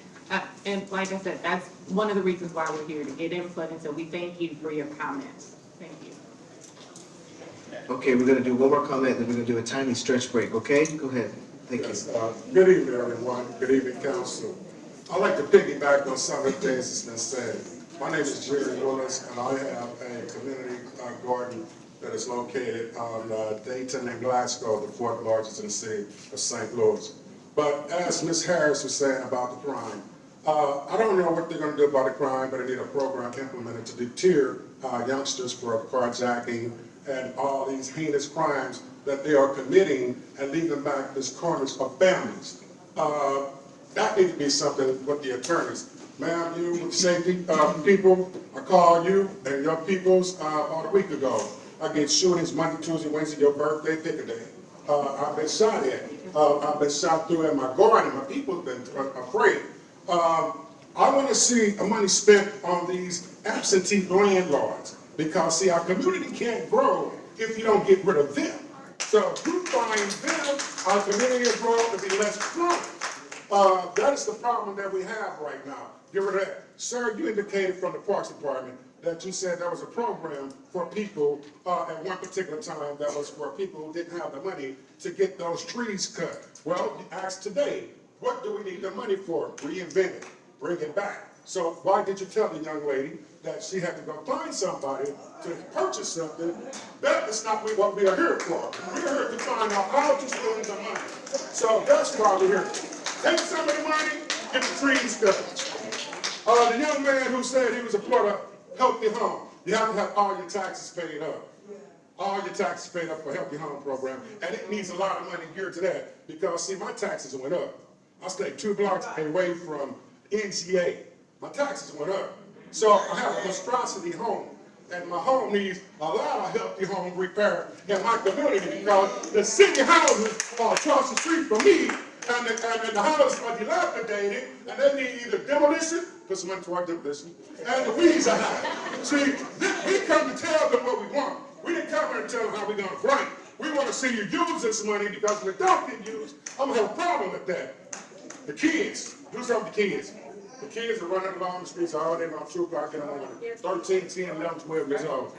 like I said, that's one of the reasons why we're here, to get input, and so we thank you for your comments. Thank you. Okay, we're gonna do one more comment, then we're gonna do a tiny stretch break, okay? Go ahead. Thank you. Yes, good evening, everyone. Good evening, council. I'd like to piggyback on some of the things that's been said. My name is Jerry Willis, and I have a community garden that is located on Dayton and Glasgow, the fourth largest in the city of St. Louis. But as Ms. Harris was saying about the crime, I don't know what they're going to do about the crime, but they need a program implemented to deter youngsters for carjacking and all these heinous crimes that they are committing and leaving back as corners of families. That needs to be something with the attorneys. Ma'am, you with safety people, I called you and your peoples about a week ago. I get shootings Monday, Tuesday, Wednesday, your birthday, pick a day. I've been shot at. I've been shot through in my garden. My people have been afraid. I want to see money spent on these absentee landlords, because see, our community can't grow if you don't get rid of them. So if you find them, our community will grow to be less crime. That is the problem that we have right now. Get rid of that. Sir, you indicated from the Parks Department that you said there was a program for people at one particular time that was for people who didn't have the money to get those trees cut. Well, you asked today, what do we need the money for? Reinvent it, bring it back. So why did you tell the young lady that she had to go find somebody to purchase something? That is not what we are here for. We're here to find out how to spend the money. So that's why we're here. Take some of the money, get the trees cut. The young man who said he was a part of Healthy Home, you have to have all your taxes paid up. All your taxes paid up for Healthy Home program, and it needs a lot of money geared to that, because see, my taxes went up. I stay 2 blocks away from NCA. My taxes went up. So I have a monstrosity home, and my home needs a lot of Healthy Home repair in my community, because the city houses are across the street from me, and the houses are dilapidated, and they need either demolition, put some money toward demolition, and the weeds are high. See, we come to tell them what we want. We didn't come here to tell them how we're going to fight. We want to see you use this money, because if it don't get used, I'm going to have a problem with that. The kids, do something with the kids. The kids are running along the streets all day long, 2 o'clock in the morning, 13, 10, 11, 12 years old.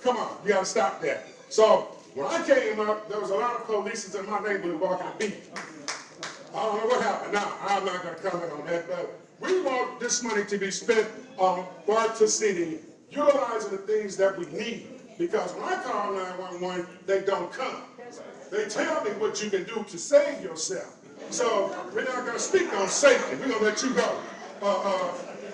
Come on, you got to stop that. So when I came up, there was a lot of police in my neighborhood walking the beat. I don't know what happened now. I'm not going to comment on that, but we want this money to be spent on Bartow City, utilizing the things that we need. Because when I call 911, they don't come. They tell me what you can do to save yourself. So we're not going to speak on safety. We're going to let you go.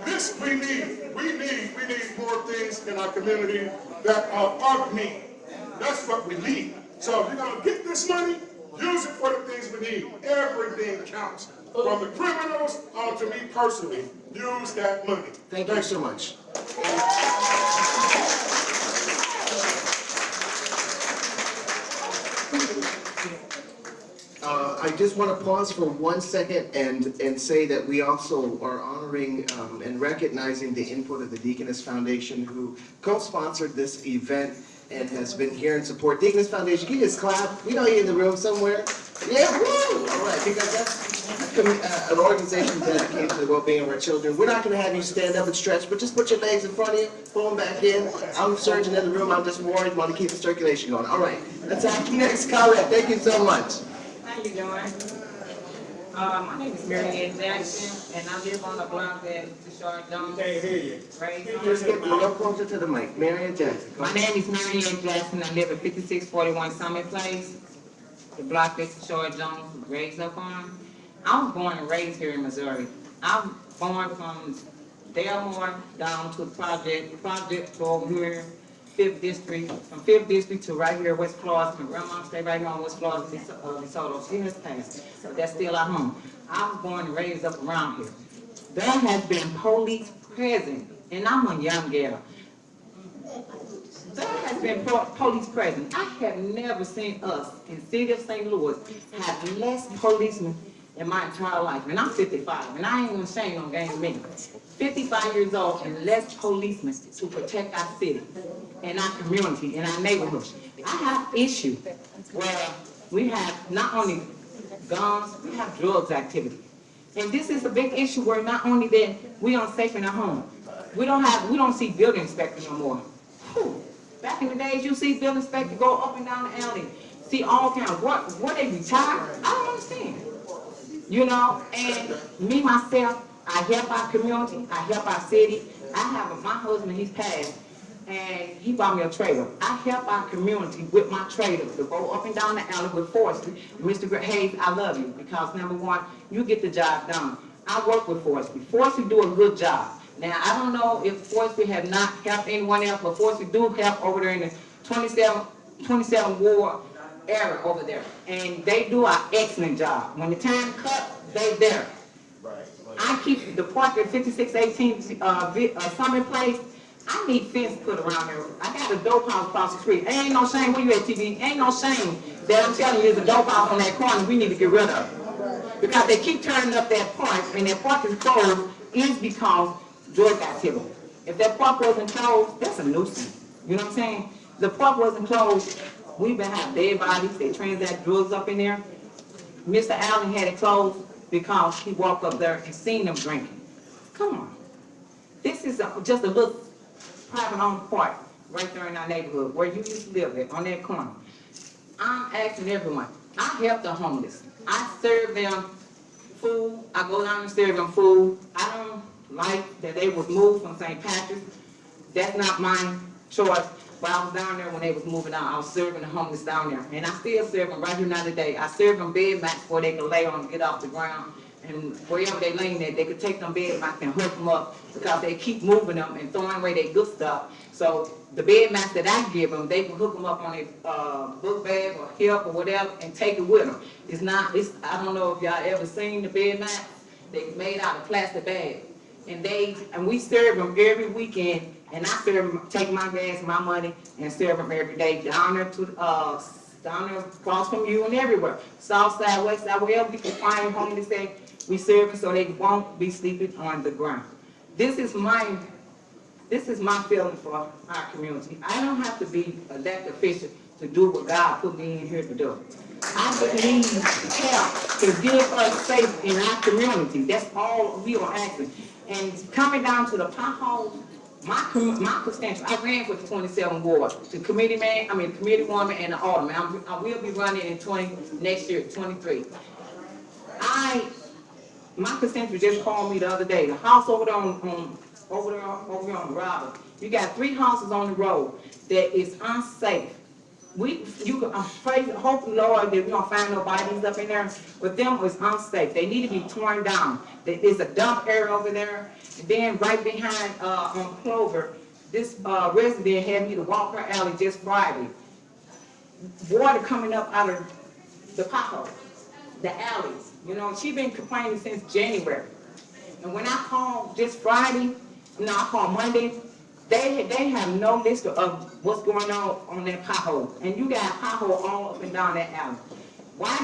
This we need. We need more things in our community that are of need. That's what we need. So if you're going to get this money, use it for the things we need. Everything counts. From the criminals on to me personally, use that money. Thank you so much. I just want to pause for 1 second and say that we also are honoring and recognizing the input of the Deaconess Foundation, who co-sponsored this event and has been here in support. Deaconess Foundation, can you just clap? We know you're in the room somewhere. Yeah, woo! All right, because that's an organization dedicated to the well-being of our children. We're not going to have you stand up and stretch, but just put your legs in front of you, pull them back in. I'm a surgeon in the room. I'm just worried. Want to keep the circulation going. All right, that's our next comment. Thank you so much. How you doing? My name is Mary Ann Jackson, and I live on the block that Deshaun Jones. Can't hear you. Right? Just get a little closer to the mic. Mary Ann Jackson. My name is Mary Ann Jackson. I live at 5641 Summit Place, the block that Deshaun Jones was raised up on. I was born and raised here in Missouri. I'm born from Delmore down to the project over here. 5th District, from 5th District to right here, West Florida. My grandma stayed right here on West Florida, DeSoto. She has passed, so that's still our home. I was born and raised up around here. There has been police present, and I'm a young girl. there has been police presence. I have never seen us in the city of St. Louis have less policemen in my entire life. And I'm 55, and I ain't gonna shame on game me. 55 years old and less policemen to protect our city and our community and our neighborhood. I have issues where we have not only guns, we have drugs activity. And this is a big issue where not only that we unsafe in our home, we don't see building inspectors no more. Whew. Back in the days, you see building inspectors go up and down the alley, see all kinds of what they retired. I don't understand. You know, and me myself, I help our community, I help our city. I have my husband, he's passed, and he bought me a trailer. I help our community with my trailer to go up and down the alley with Forestry. Mr. Hayes, I love you because number one, you get the job done. I work with Forestry. Forestry do a good job. Now, I don't know if Forestry have not helped anyone else, but Forestry do help over there in the 27 Ward area over there. And they do an excellent job. When the time cut, they there. I keep the park at 5618 Summit Place. I need fence put around there. I got a dope house across the street. Ain't no shame where you at, TV. Ain't no shame that I'm telling you there's a dope house on that corner we need to get rid of. Because they keep turning up that park, and that park is closed is because drug activity. If that park wasn't closed, that's a nuisance. You know what I'm saying? The park wasn't closed. We've been having dead bodies. They transact drugs up in there. Mr. Allen had it closed because he walked up there and seen them drinking. Come on. This is just a little private owned park right there in our neighborhood where you used to live at, on that corner. I'm asking everyone. I help the homeless. I serve them food. I go down and serve them food. I don't like that they was moved from St. Patrick's. That's not my choice. But I was down there when they was moving out. I was serving the homeless down there. And I still serve them right here now today. I serve them bed mats before they can lay on and get off the ground. And wherever they laying there, they could take them bed mats and hook them up because they keep moving them and throwing away their good stuff. So the bed mats that I give them, they can hook them up on a book bag or hip or whatever and take it with them. I don't know if y'all ever seen the bed mats. They're made out of plastic bags. And we serve them every weekend. And I serve them, take my gas, my money, and serve them every day down there down there across from you and everywhere. South side, west side, wherever we can find homeless at, we serve them so they won't be sleeping on the ground. This is my feeling for our community. I don't have to be an elected official to do what God put me in here to do. I just need help to give us safe in our community. That's all we are asking. And coming down to the potholes, my constituency, I ran for the 27 ward, the committee woman and the alderman. I will be running in next year, 23. My constituency just called me the other day. The house over there on Robert, you got 3 houses on the road that is unsafe. Hope, Lord, that we don't find no bodies up in there, but them is unsafe. They need to be torn down. There's a dump area over there. And then right behind on Clover, this resident had me to walk her alley just Friday. Water coming up out of the potholes, the alleys. You know, she been complaining since January. And when I called this Friday, I called Monday, they have no list of what's going on that pothole. And you got pothole all up and down that alley. Why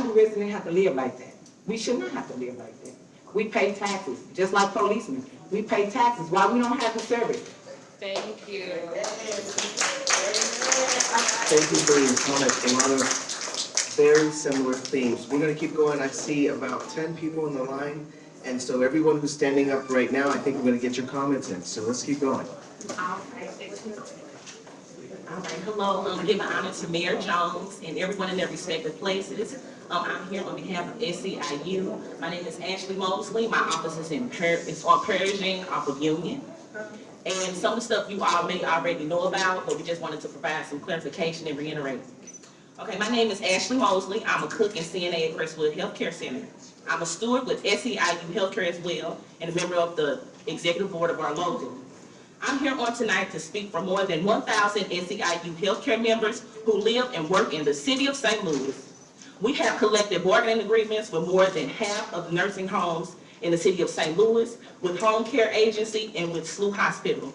do residents have to live like that? We should not have to live like that. We pay taxes, just like policemen. We pay taxes. Why we don't have to serve it? Thank you. Thank you for your comments. A lot of very similar themes. We're going to keep going. I see about 10 people in the line. And so everyone who's standing up right now, I think we're going to get your comments in. So let's keep going. All right, hello. I'm going to give an honor to Mayor Jones and everyone in their respective places. I'm here on behalf of SEIU. My name is Ashley Mosley. My office is on Pershing off of Union. And some of the stuff you all may already know about, but we just wanted to provide some clarification and reiterate. Okay, my name is Ashley Mosley. I'm a cook and CNA at Crestwood Healthcare Center. I'm a steward with SEIU Healthcare as well, and a member of the executive board of our local. I'm here on tonight to speak for more than 1,000 SEIU healthcare members who live and work in the city of St. Louis. We have collective bargaining agreements with more than half of the nursing homes in the city of St. Louis, with Home Care Agency, and with SLU Hospital.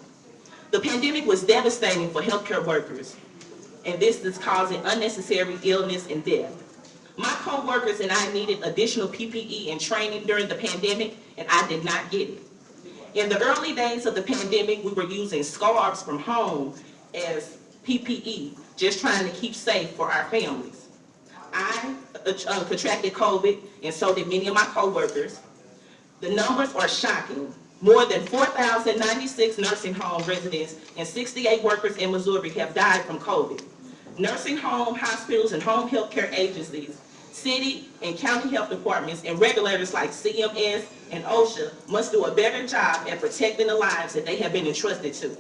The pandemic was devastating for healthcare workers, and this is causing unnecessary illness and death. My co-workers and I needed additional PPE and training during the pandemic, and I did not get it. In the early days of the pandemic, we were using scarves from home as PPE, just trying to keep safe for our families. I contracted COVID, and so did many of my coworkers. The numbers are shocking. More than 4,096 nursing home residents and 68 workers in Missouri have died from COVID. Nursing home, hospitals, and home health care agencies, city and county health departments, and regulators like CMS and OSHA must do a better job at protecting the lives that they have been entrusted to.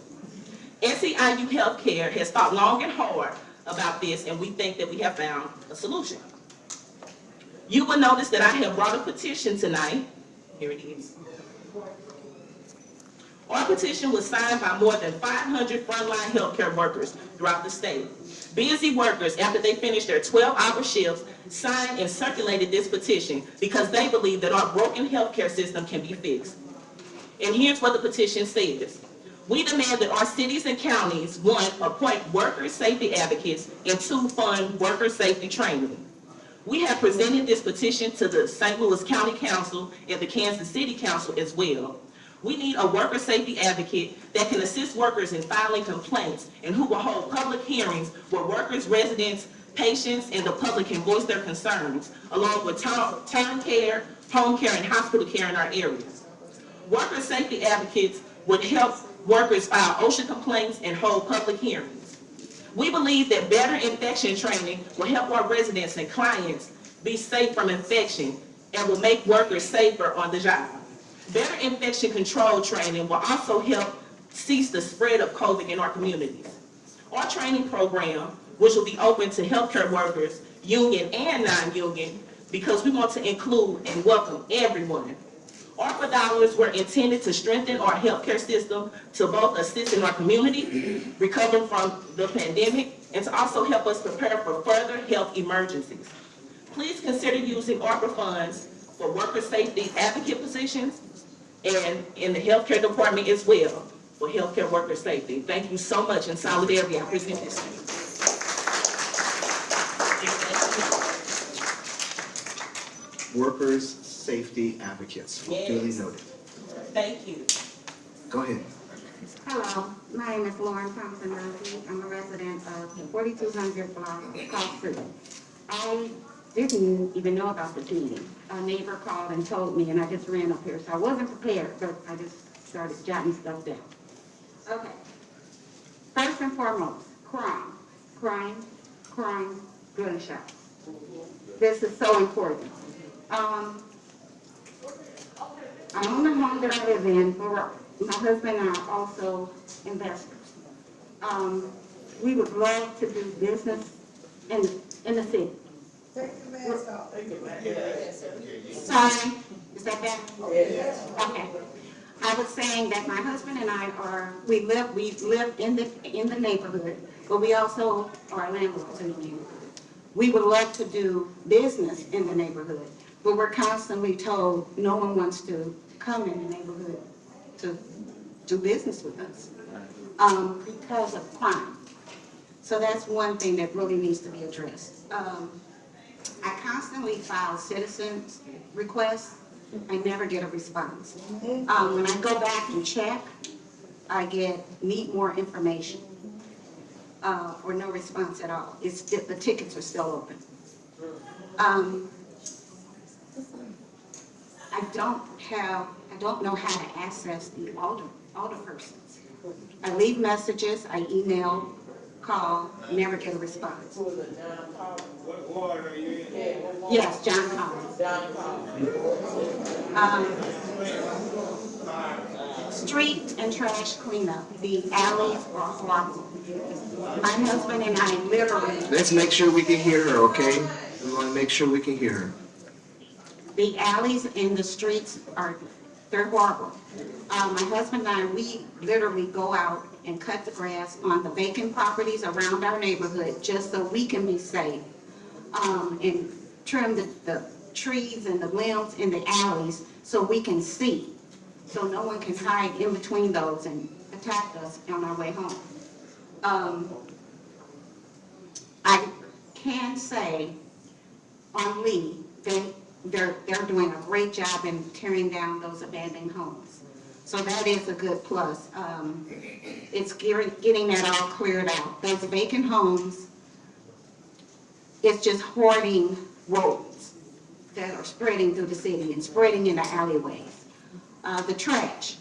SEIU Healthcare has thought long and hard about this, and we think that we have found a solution. You will notice that I have brought a petition tonight. Here it is. Our petition was signed by more than 500 frontline healthcare workers throughout the state. Busy workers, after they finished their 12-hour shifts, signed and circulated this petition because they believe that our broken healthcare system can be fixed. And here's what the petition says. We demand that our cities and counties, 1, appoint worker safety advocates, and 2, fund worker safety training. We have presented this petition to the St. Louis County Council and the Kansas City Council as well. We need a worker safety advocate that can assist workers in filing complaints and who will hold public hearings where workers, residents, patients, and the public can voice their concerns, along with term care, home care, and hospital care in our areas. Worker safety advocates would help workers file OSHA complaints and hold public hearings. We believe that better infection training will help our residents and clients be safe from infection and will make workers safer on the job. Better infection control training will also help cease the spread of COVID in our communities. Our training program, which will be open to healthcare workers, union and non-union, because we want to include and welcome everyone. ARPA dollars were intended to strengthen our healthcare system to both assist in our community, recovering from the pandemic, and to also help us prepare for further health emergencies. Please consider using ARPA funds for worker safety advocate positions and in the healthcare department as well for healthcare worker safety. Thank you so much. In solidarity, I present this to you. Workers' safety advocates, duly noted. Thank you. Go ahead. Hello, my name is Lauren Thompson-Murphy. I'm a resident of the 4200 block of South City. I didn't even know about this meeting. A neighbor called and told me, and I just ran up here, so I wasn't prepared, but I just started jotting stuff down. Okay. First and foremost, crime, gunshots. This is so important. I own the home that I live in, but my husband and I are also investors. We would love to do business in the city. Take the mask off. Sorry, is that better? Yes. Okay. I was saying that my husband and I we live in the neighborhood, but we also are landlords in the neighborhood. We would love to do business in the neighborhood, but we're constantly told no one wants to come in the neighborhood to do business with us because of crime. So that's one thing that really needs to be addressed. I constantly file citizens requests. I never get a response. When I go back and check, I need more information or no response at all. The tickets are still open. I don't know how to access the alderpersons. I leave messages, I email, call, never get a response. What ward are you in? Yes, John Collins. Street and trash cleanup. The alleys are horrible. My husband and I literally. Let's make sure we can hear her, okay? We want to make sure we can hear her. The alleys in the streets they're horrible. My husband and I, we literally go out and cut the grass on the vacant properties around our neighborhood just so we can be safe. And trim the trees and the limbs in the alleys so we can see. So no one can hide in between those and attacked us on our way home. I can say on Lee, they're doing a great job in tearing down those abandoned homes. So that is a good plus. It's getting that all cleared out. Those vacant homes, it's just hoarding roads that are spreading through the city and spreading in the alleyways. The trash.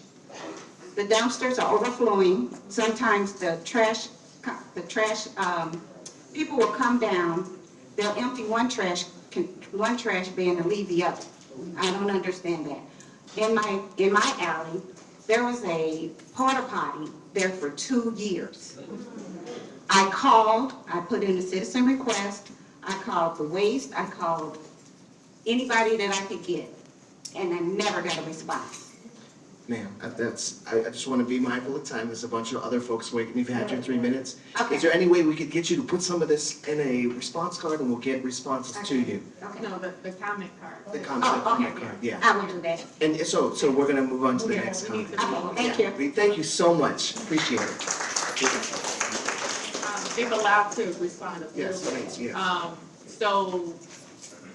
The dumpsters are overflowing. Sometimes the trash, people will come down, they'll empty one trash bin and leave the other. I don't understand that. In my alley, there was a porta potty there for 2 years. I called, I put in a citizen request, I called the waste, I called anybody that I could get, and I never got a response. Ma'am, I just want to be mindful of time. There's a bunch of other folks waiting. You've had your 3 minutes. Okay. Is there any way we could get you to put some of this in a response card and we'll get responses to you? Okay. No, the comment card. The comment card, yeah. I will do that. And so we're going to move on to the Yeah, next we need comment. to Thank you. Thank you so much. Appreciate it. If allowed to respond a Yes, little bit. please, yeah. So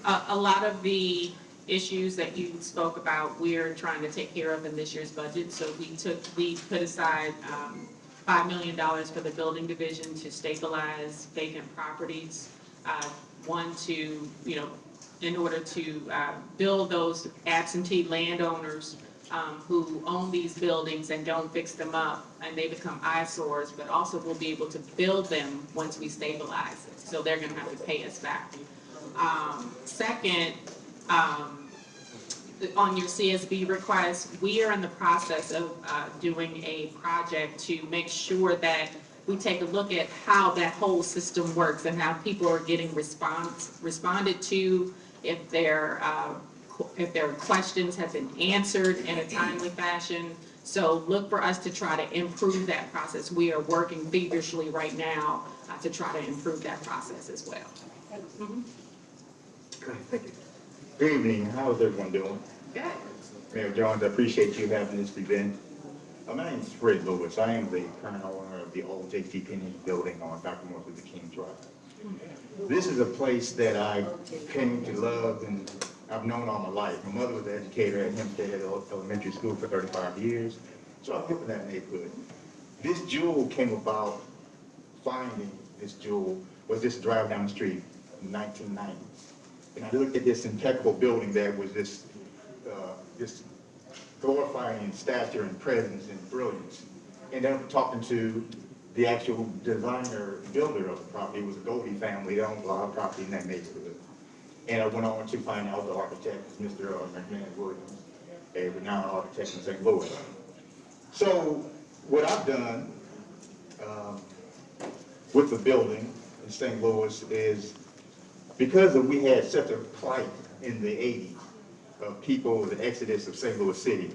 a lot of the issues that you spoke about, we're trying to take care of in this year's budget. So we put aside $5 million for the building division to stabilize vacant properties. One to, in order to build those absentee landowners who own these buildings and don't fix them up, and they become eyesores, but also we'll be able to build them once we stabilize it. So they're gonna have to pay us back. Second, on your CSB request, we are in the process of doing a project to make sure that we take a look at how that whole system works and how people are getting responded to, if their questions have been answered in a timely fashion. So look for us to try to improve that process. We are working feverishly right now to try to improve that process as well. Thank you. Good evening, how is everyone doing? Good. Mayor Jones, I appreciate you having this event. My name is Fred Lewis. I am the current owner of the old JCPenney building on Dr. Martin Luther King Drive. This is a place that I came to love and I've known all my life. My mother was an educator at Hempstead Elementary School for 35 years, so I grew up in that neighborhood. This jewel came about, finding this jewel was just drive down the street in 1990. And I looked at this impeccable building that was this glorifying in stature and presence and brilliance. And then talking to the actual designer builder of the property. It was a Goldie family that owned a lot of property in that neighborhood. And I went on to find out the architect, Mr. McMahon Williams, a renowned architect in St. Louis. So what I've done with the building in St. Louis is, because we had such a plight in the 80s of people, the exodus of St. Louis City,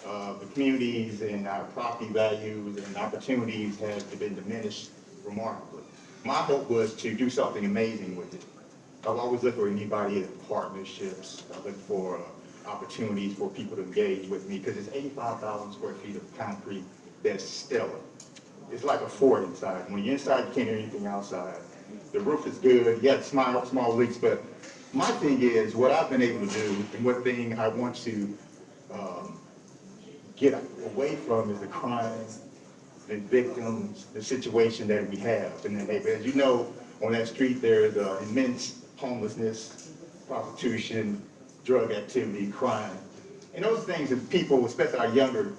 the communities and our property values and opportunities have been diminished remarkably. My hope was to do something amazing with it. I've always looked for anybody at partnerships. I look for opportunities for people to engage with me, because it's 85,000 square feet of concrete that's stellar. It's like a fort inside. When you're inside, you can't hear anything outside. The roof is good. You got small leaks, but my thing is, what I've been able to do, and what thing I want to get away from, is the crime, the victims, the situation that we have in the neighborhood. As you know, on that street there's immense homelessness, prostitution, drug activity, crime. And those things that people, especially our younger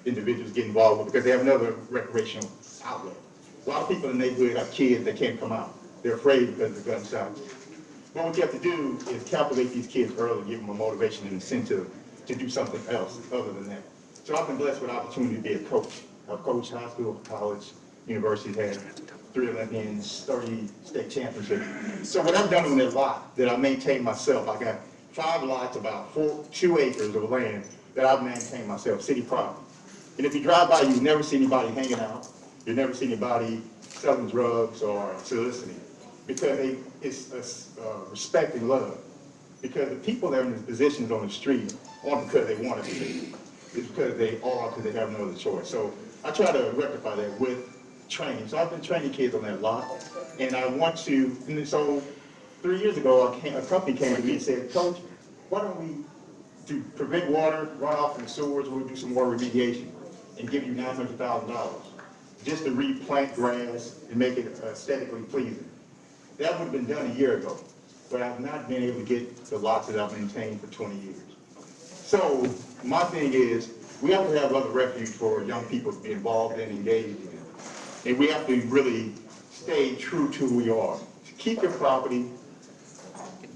individuals, get involved with because they have another recreational outlet. A lot of people in the neighborhood have kids that can't come out. They're afraid because of the gunshots. But what you have to do is captivate these kids early, give them a motivation and incentive to do something else other than that. So I've been blessed with the opportunity to be a coach. I've coached high school, college, university, had 3 Olympians, 30 state championships. So what I've done on that lot that I maintain myself, I got 5 lots, about 2 acres of land that I've maintained myself, city property. And if you drive by, you never see anybody hanging out. You never see anybody selling drugs or soliciting, because it's respect and love. Because the people that are in these positions on the street aren't because they want to be. It's because they are, because they have no other choice. So I try to rectify that with training. So I've been training kids on that a lot. And I want to, and so 3 years ago, a company came to me and said, Coach, why don't we to prevent water runoff in the sewers, we'll do some water remediation and give you $900,000 just to replant grass and make it aesthetically pleasing. That would have been done a year ago, but I've not been able to get the lots that I've maintained for 20 years. So my thing is, we have to have other refuge for young people to be involved and engaged in. And we have to really stay true to who we are. Keep your property,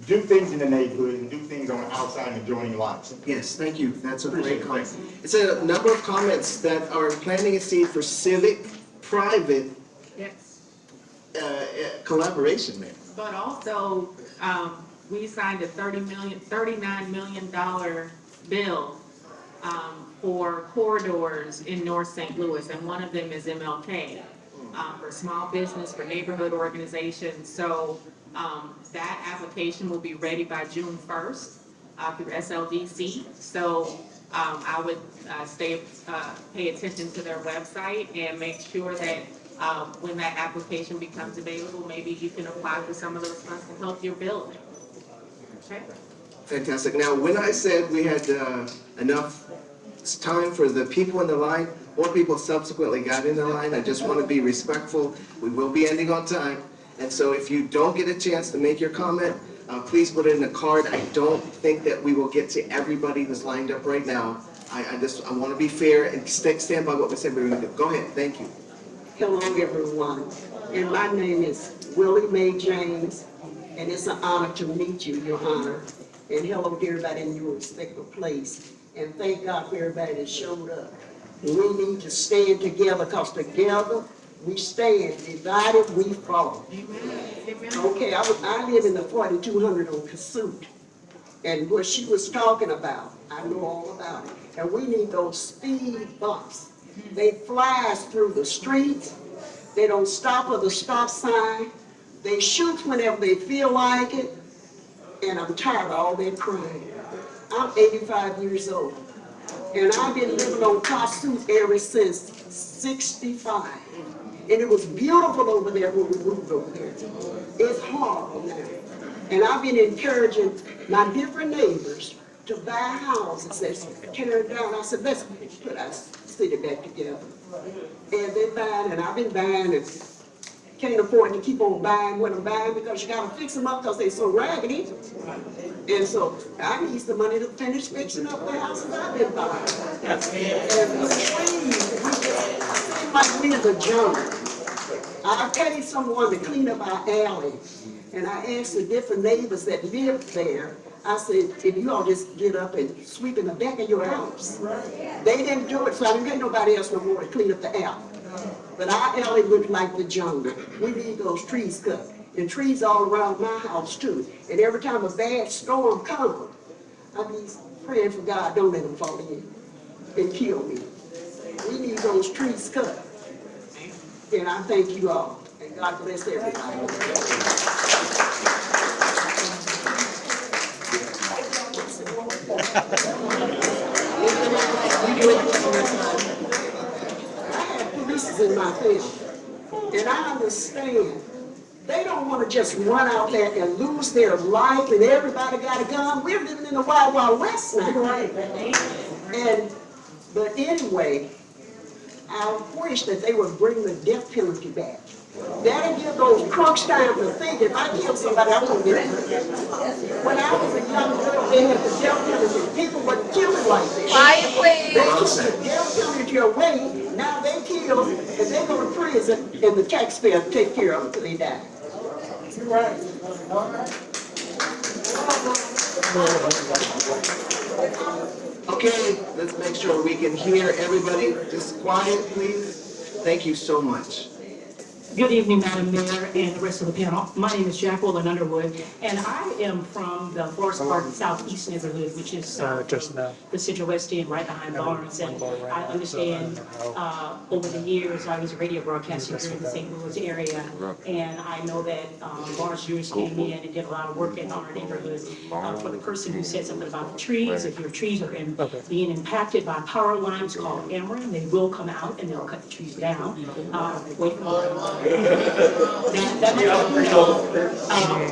do things in the neighborhood, and do things on the outside and enjoying life. Yes, thank you. That's a great comment. It's a number of comments that are planting a seed for civic, private Yes. collaboration, man. But also, we signed a $39 million bill for corridors in North St. Louis, and one of them is MLK, for small business, for neighborhood organizations. So that application will be ready by June 1st through SLDC. So I would pay attention to their website and make sure that when that application becomes available, maybe you can apply for some of those funds to help your building. Okay? Fantastic. Now, when I said we had enough time for the people in the line, more people subsequently got in the line. I just want to be respectful. We will be ending on time. And so if you don't get a chance to make your comment, please put it in a card. I don't think that we will get to everybody who's lined up right now. I want to be fair and stand by what we said we were going to do. Go ahead. Thank you. Hello, everyone. And my name is Willie Mae James, and it's an honor to meet you, Your Honor. And hello to everybody in your respective place. And thank God for everybody that showed up. We need to stand together, because together we stand. Divided we fall. Okay, I live in the 4200 on Cassuth. And what she was talking about, I know all about it. And we need those speed bumps. They flies through the streets. They don't stop at the stop sign. They shoot whenever they feel like it. And I'm tired of all that crying. I'm 85 years old. And I've been living on Cassuth ever since 65. And it was beautiful over there when we moved over there. It's horrible now. And I've been encouraging my different neighbors to buy houses that's tearing down. I said, let's put our city back together. And they're buying, and I've been buying, and can't afford to keep on buying what I'm buying, because you gotta fix them up because they're so raggedy. And so I need some money to finish fixing up the houses I've been buying. And the trees, it seems like we're the jungle. I paid someone to clean up our alley, and I asked the different neighbors that lived there, I said, if you all just get up and sweep in the back of your house. They didn't do it, so I didn't pay nobody else no more to clean up the alley. But our alley looked like the jungle. We need those trees cut. And trees all around my house too. And every time a bad storm comes, I be praying for God, don't let them fall in and kill me. We need those trees cut. And I thank you all. And God bless everybody. In my family, and I understand they don't want to just run out there and lose their life, and everybody got a gun. We're living in the Wild Wild West now. But anyway, I wish that they would bring the death penalty back. That'll give those crooks time to think. If I kill somebody, I won't get it. When I was a young girl, they had the death penalty. People were killing like this. Quiet, please. They took the death penalty away. Now they kill, and they go to prison, and the taxpayer take care of them until they die. You're right. Okay, let's make sure we can hear everybody. Just quiet, please. Thank you so much. Good evening, Madam Mayor and the rest of the panel. My name is Jacqueline Underwood, and I am from the Forest Park Southeast neighborhood, which is the Central West End, right behind Lawrence. And I understand over the years, I was a radio broadcaster here in the St. Louis area, and I know that Lawrence Jewish came in and did a lot of work in our neighborhood. For the person who said something about the trees, if your trees are being impacted by power lines, call Ameren. They will come out and they'll cut the trees down. Wait for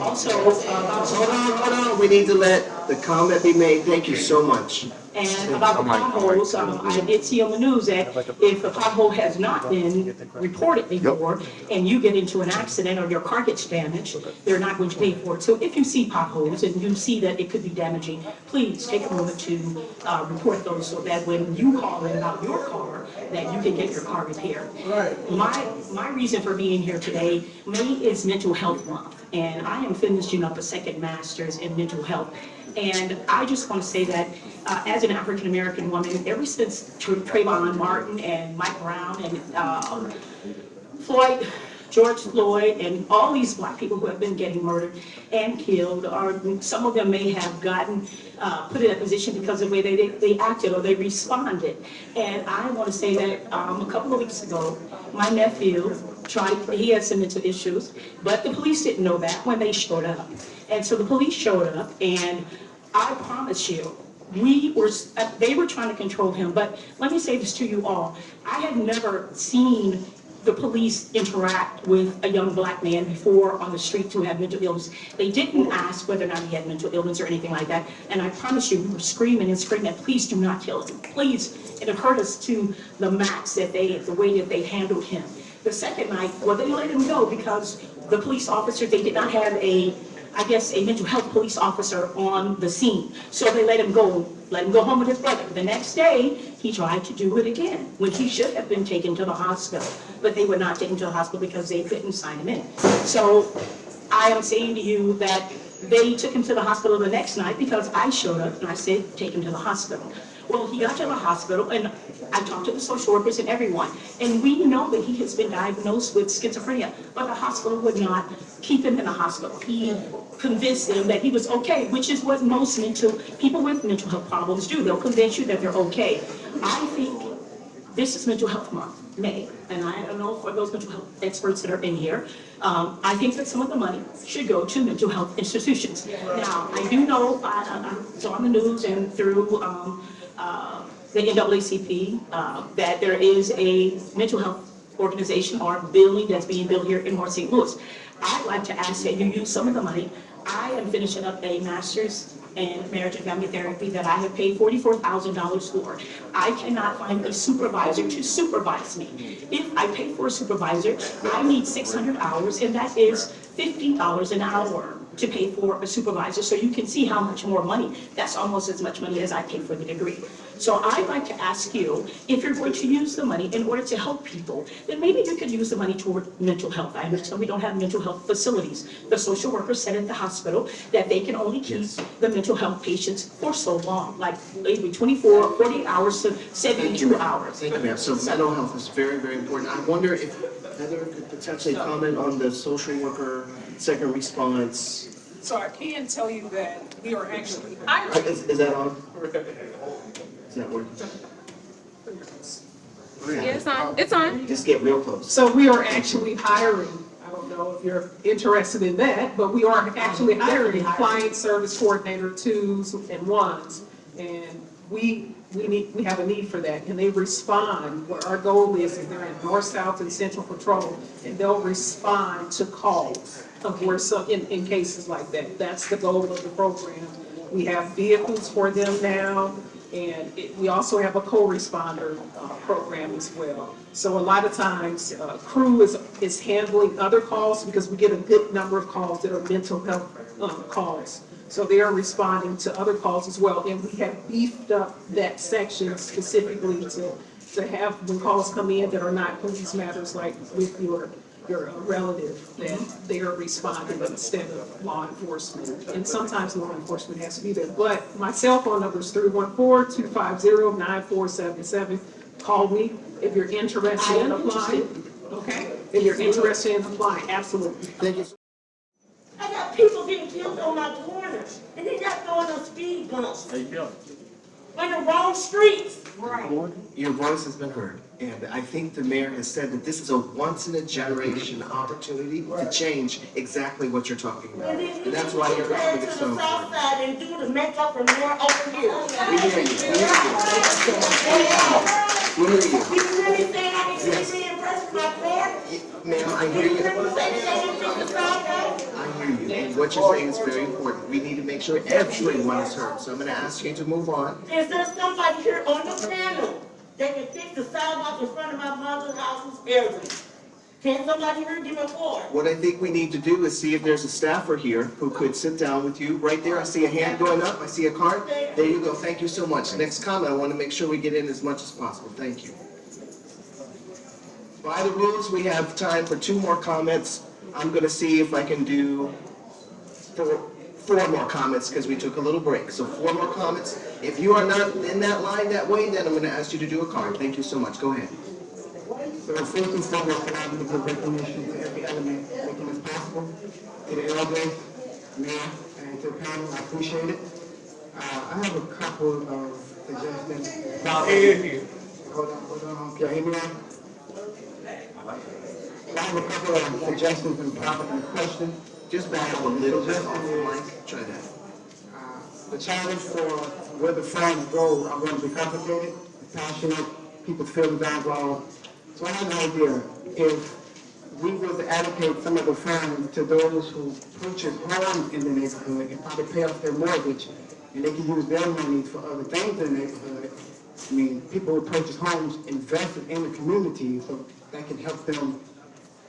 Also, hold on, we need to let the comment be made. Thank you so much. And about the potholes, I did see on the news that if the pothole has not been reported before and you get into an accident or your car gets damaged, they're not going to pay for it. So if you see potholes and you see that it could be damaging, please take a moment to report those so that when you call in about your car, that you can get your car repaired. Right. My reason for being here today, May is Mental Health Month, and I am finishing up a second master's in mental health. And I just want to say that as an African-American woman, ever since Trayvon Martin and Mike Brown and George Floyd, and all these black people who have been getting murdered and killed, or some of them may have gotten put in a position because of the way they acted or they responded. And I want to say that a couple of weeks ago, my nephew he had some mental issues, but the police didn't know that when they showed up. And so the police showed up, and I promise you, they were trying to control him. But let me say this to you all. I had never seen the police interact with a young black man before on the street who had mental illness. They didn't ask whether or not he had mental illness or anything like that. And I promise you, we were screaming and screaming, please do not kill him. Please. It hurt us to the max the way that they handled him. The second night, well, they let him go because the police officer, they did not have a mental health police officer on the scene. So they let him go home with his brother. The next day, he tried to do it again when he should have been taken to the hospital. But they would not take him to the hospital because they couldn't sign him in. So I am saying to you that they took him to the hospital the next night because I showed up and I said, take him to the hospital. Well, he got to the hospital, and I talked to the social workers and everyone, and we know that he has been diagnosed with schizophrenia, but the hospital would not keep him in the hospital. He convinced them that he was okay, which is what most people with mental health problems do. They'll convince you that they're okay. I think this is Mental Health Month, May, and I don't know for those mental health experts that are in here, I think that some of the money should go to mental health institutions. Now, I do know, I saw on the news and through the NAACP that there is a mental health organization or building that's being built here in North St. Louis. I'd like to ask that you use some of the money. I am finishing up a master's in marriage and family therapy that I have paid $44,000 for. I cannot find a supervisor to supervise me. If I pay for a supervisor, I need 600 hours, and that is $50 an hour to pay for a supervisor. So you can see how much more money. That's almost as much money as I pay for the degree. So I'd like to ask you, if you're going to use the money in order to help people, then maybe you could use the money toward mental health. I understand we don't have mental health facilities. The social workers said at the hospital that they can only keep the mental health patients for so long, like maybe 24, 48 hours to 72 hours. Thank you, ma'am. So mental health is very, very important. I wonder if Heather could potentially comment on the social worker second response. So I can tell you that we are actually hiring. Is that on? Is that working? Yeah, it's on. It's on. Just get real close. So we are actually hiring, I don't know if you're interested in that, but we are actually hiring client service coordinator 2s and 1s. And we have a need for that, and they respond. What our goal is they're in North, South, and Central Patrol, and they'll respond to calls in cases like that. That's the goal of the program. We have vehicles for them now, and we also have a co-responder program as well. So a lot of times, crew is handling other calls because we get a good number of calls that are mental health calls. So they are responding to other calls as well, and we have beefed up that section specifically to have when calls come in that are not police matters, like with your relative, that they are responding instead of law enforcement. And sometimes law enforcement has to be there. But my cell phone number is 314-250-9477. Call me if you're interested in applying. Okay? and you're interested in applying, absolutely. Thank you. I got people getting killed on my corner, and they're not throwing no speed bumps. There you go. On the wrong streets. Your voice has been heard, and I think the mayor has said that this is a once-in-a-generation opportunity to change exactly what you're talking about. And then you And that's just why get you're back making to it the so south important. side and do the makeup and more over here. We hear you, we hear you. We hear you. You really think I can get reimbursed for my car? Ma'am, I hear you. You really think they can fix the sidewalk? I hear you, and what you're saying is very important. We need to make sure everyone is heard, so I'm gonna ask you to move on. Is there somebody here on the panel that can fix the sidewalk in front of my mother's house's area? Can somebody here give me a card? What I think we need to do is see if there's a staffer here who could sit down with you. Right there, I see a hand going up, I see a card. There you go, thank you so much. Next comment, I want to make sure we get in as much as possible. Thank you. By the rules, we have time for 2 more comments. I'm going to see if I can do four more comments because we took a little break. So 4 more comments. If you are not in that line that way, then I'm going to ask you to do a card. Thank you so much. Go ahead. So first and foremost, I want to give recognition to every element making this possible. To the elders, mayor, and to the panel, I appreciate it. I have a couple of suggestions. Hold on, can you hear me now? I have a couple of suggestions and probably questions. Just back up a little bit off the mic. Try that. The challenge for where the funds go are going to be complicated, passionate, people's feelings are involved. So I have an idea. If we were to allocate some of the funds to those who purchase homes in the neighborhood and probably pay off their mortgage, and they can use their money for other things in the neighborhood. I mean, people who purchase homes invested in the community, so that can help them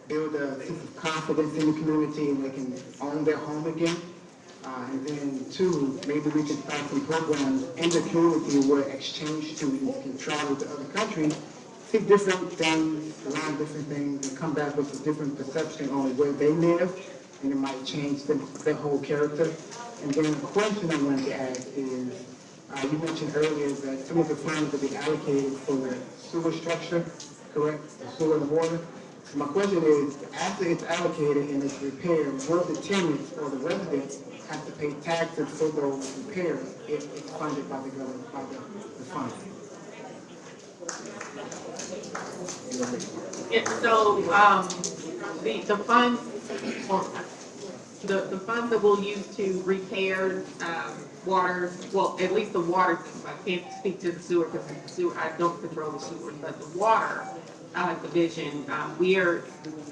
build a sense of confidence in the community and they can own their home again. And then 2, maybe we can start some programs in the community where exchange students can travel to other countries, see different things, learn different things, and come back with a different perception on where they live, and it might change their whole character. And then the question I wanted to ask is, you mentioned earlier that some of the funds will be allocated for the sewer structure, correct? The sewer and the water. So my question is, after it's allocated and it's repaired, will the tenants or the residents have to pay taxes for those repairs if it's funded by the government, by the fund? Yeah, so, the funds, the funds that we'll use to repair, water, well, at least the water, I can't speak to the sewer because the sewer, I don't control the sewer, but the water, division, we are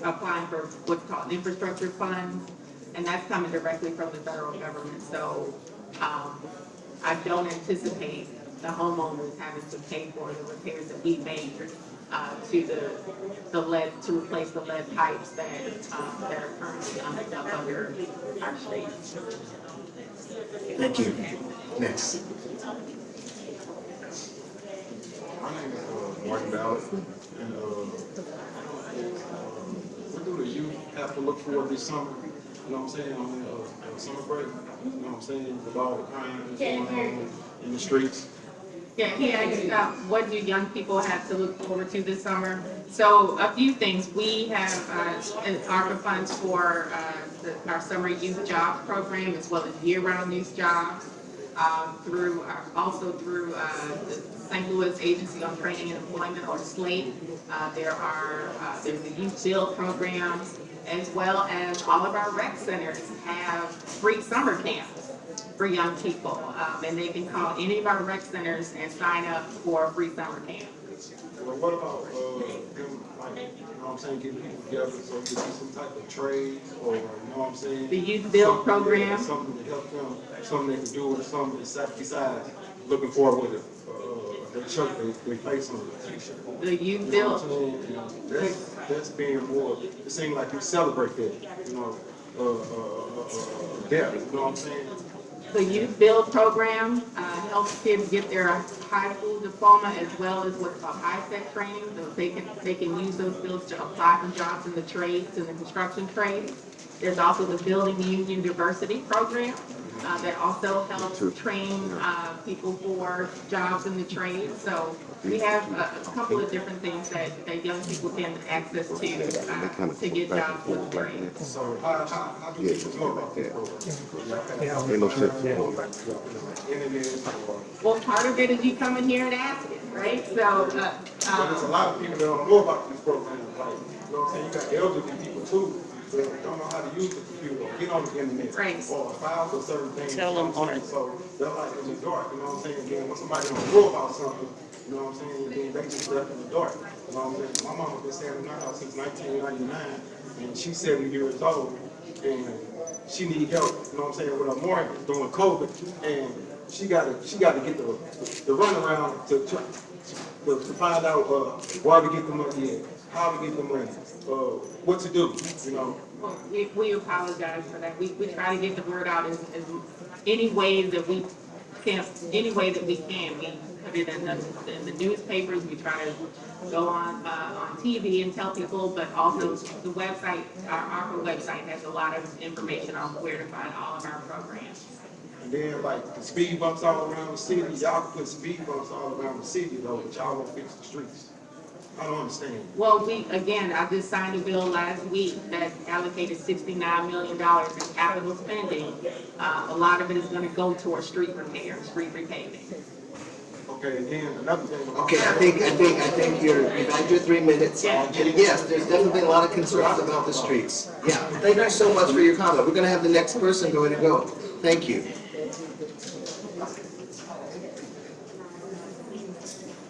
applying for what's called infrastructure funds, and that's coming directly from the federal government. So, I don't anticipate the homeowners having to pay for the repairs that we made, to the lead, to replace the lead pipes that are currently under our state. Thank you. Next. My name is Martin Ballard, and what do the youth have to look for this summer? You know what I'm saying, on the summer break? You know what I'm saying, with all the crime that's going on in the streets? Yeah, he asked, what do young people have to look forward to this summer? So a few things. We have ARPA funds for our summer youth jobs program as well as year-round youth jobs. Also through the St. Louis Agency on Training and Employment, or SLATE. There's the youth build programs, as well as all of our rec centers have free summer camps for young people. And they can call any of our rec centers and sign up for a free summer camp. Well, what about, them, like, you know what I'm saying, getting people together so it could be some type of trade, or, you know what I'm saying? The youth build program. Something to help them, something they can do with something besides looking forward with the church they face on the The youth You know build. what I'm saying? That's being more, it seems like you celebrate that, you know, death, you know what I'm saying? The youth build program helps kids get their high school diploma as well as what's called high-tech training. So they can use those skills to apply for jobs in the trades, in the construction trades. There's also the Building Union Diversity Program. that also helps train people for jobs in the trade. So we have a couple of different things that young people can access to get jobs with the trade. So how do people know about this program? Ain't no sense. Internet or? Well, part of it is you coming here and asking, right? So, But there's a lot of people that don't know about this program, like, you know what I'm saying, you got elderly people too, that don't know how to use the computer, or get on the internet. Right. Or file for certain things. Tell them on it. So they're like in the dark, you know what I'm saying, then when somebody don't know about something, you know what I'm saying, then they just left in the dark. You know what I'm saying, my mama been staying in my house since 1999, and she's 70 years old, and she need help, you know what I'm saying, with her mortgage during COVID, and she gotta get the runaround to find out where to get the money in, how to get the money, what to do, you know. well, we apologize for that. We try to get the word out as any way that we can. We put it in the newspapers. We try to go on TV and tell people, but also the website, our ARPA website has a lot of information on where to find all of our programs. And then like the speed bumps all around the city, y'all can put speed bumps all around the city though, but y'all won't fix the streets. I don't understand. Well, I just signed a bill last week that allocated $69 million in capital spending. A lot of it is gonna go towards street repair, street repaving. Okay, and then another thing. Okay, I think you've had your 3 minutes. And yes, there's definitely a lot of concerns about the streets. Yeah, thank you so much for your comment. We're gonna have the next person going to go. Thank you.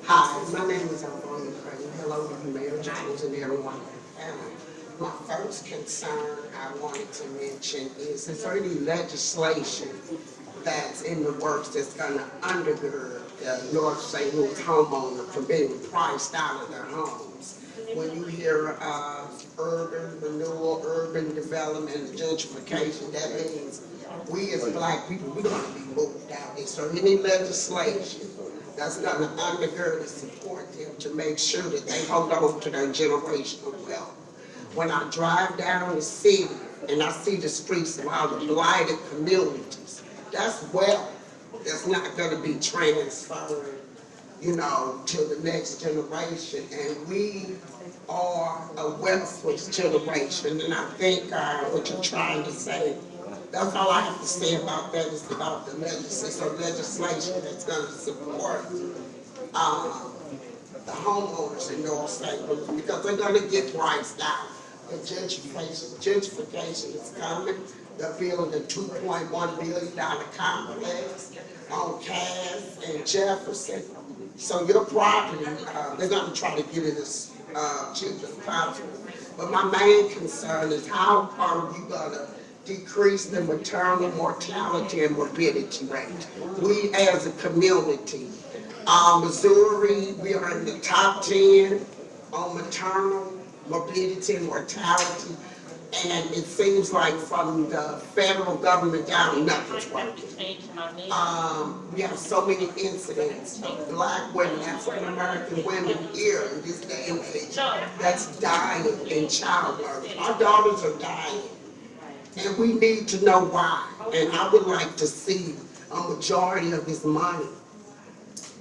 Hi, my name is Alvona Craig. Hello to you, Mayor Jones and everyone. My first concern I wanted to mention is there any legislation that's in the works that's gonna undergird the North St. Louis homeowner from being priced out of their homes? When you hear urban renewal, urban development, and gentrification, that means we as black people, we're gonna be moved out. Is there any legislation that's gonna undergird and support them to make sure that they hold on to their generational wealth? When I drive down the city and I see the streets of all the blighted communities, that's wealth that's not gonna be transferred, you know, to the next generation. And we are a wealthless generation, and I think what you're trying to say, that's all I have to say about that is about the legislation that's gonna support the homeowners in North St. Louis, because they're gonna get priced out. The gentrification is coming. They're building a $2.1 billion complex on Cass and Jefferson. So your property, they're gonna try to get it as cheap as possible. But my main concern is how are you gonna decrease the maternal mortality and morbidity rate? We as a community, Missouri, we are in the top 10 on maternal morbidity and mortality. And it seems like from the federal government down, nothing's working. We have so many incidents of black women, African American women here in this day and age that's dying in childbirth. Our daughters are dying. And we need to know why. And I would like to see a majority of this money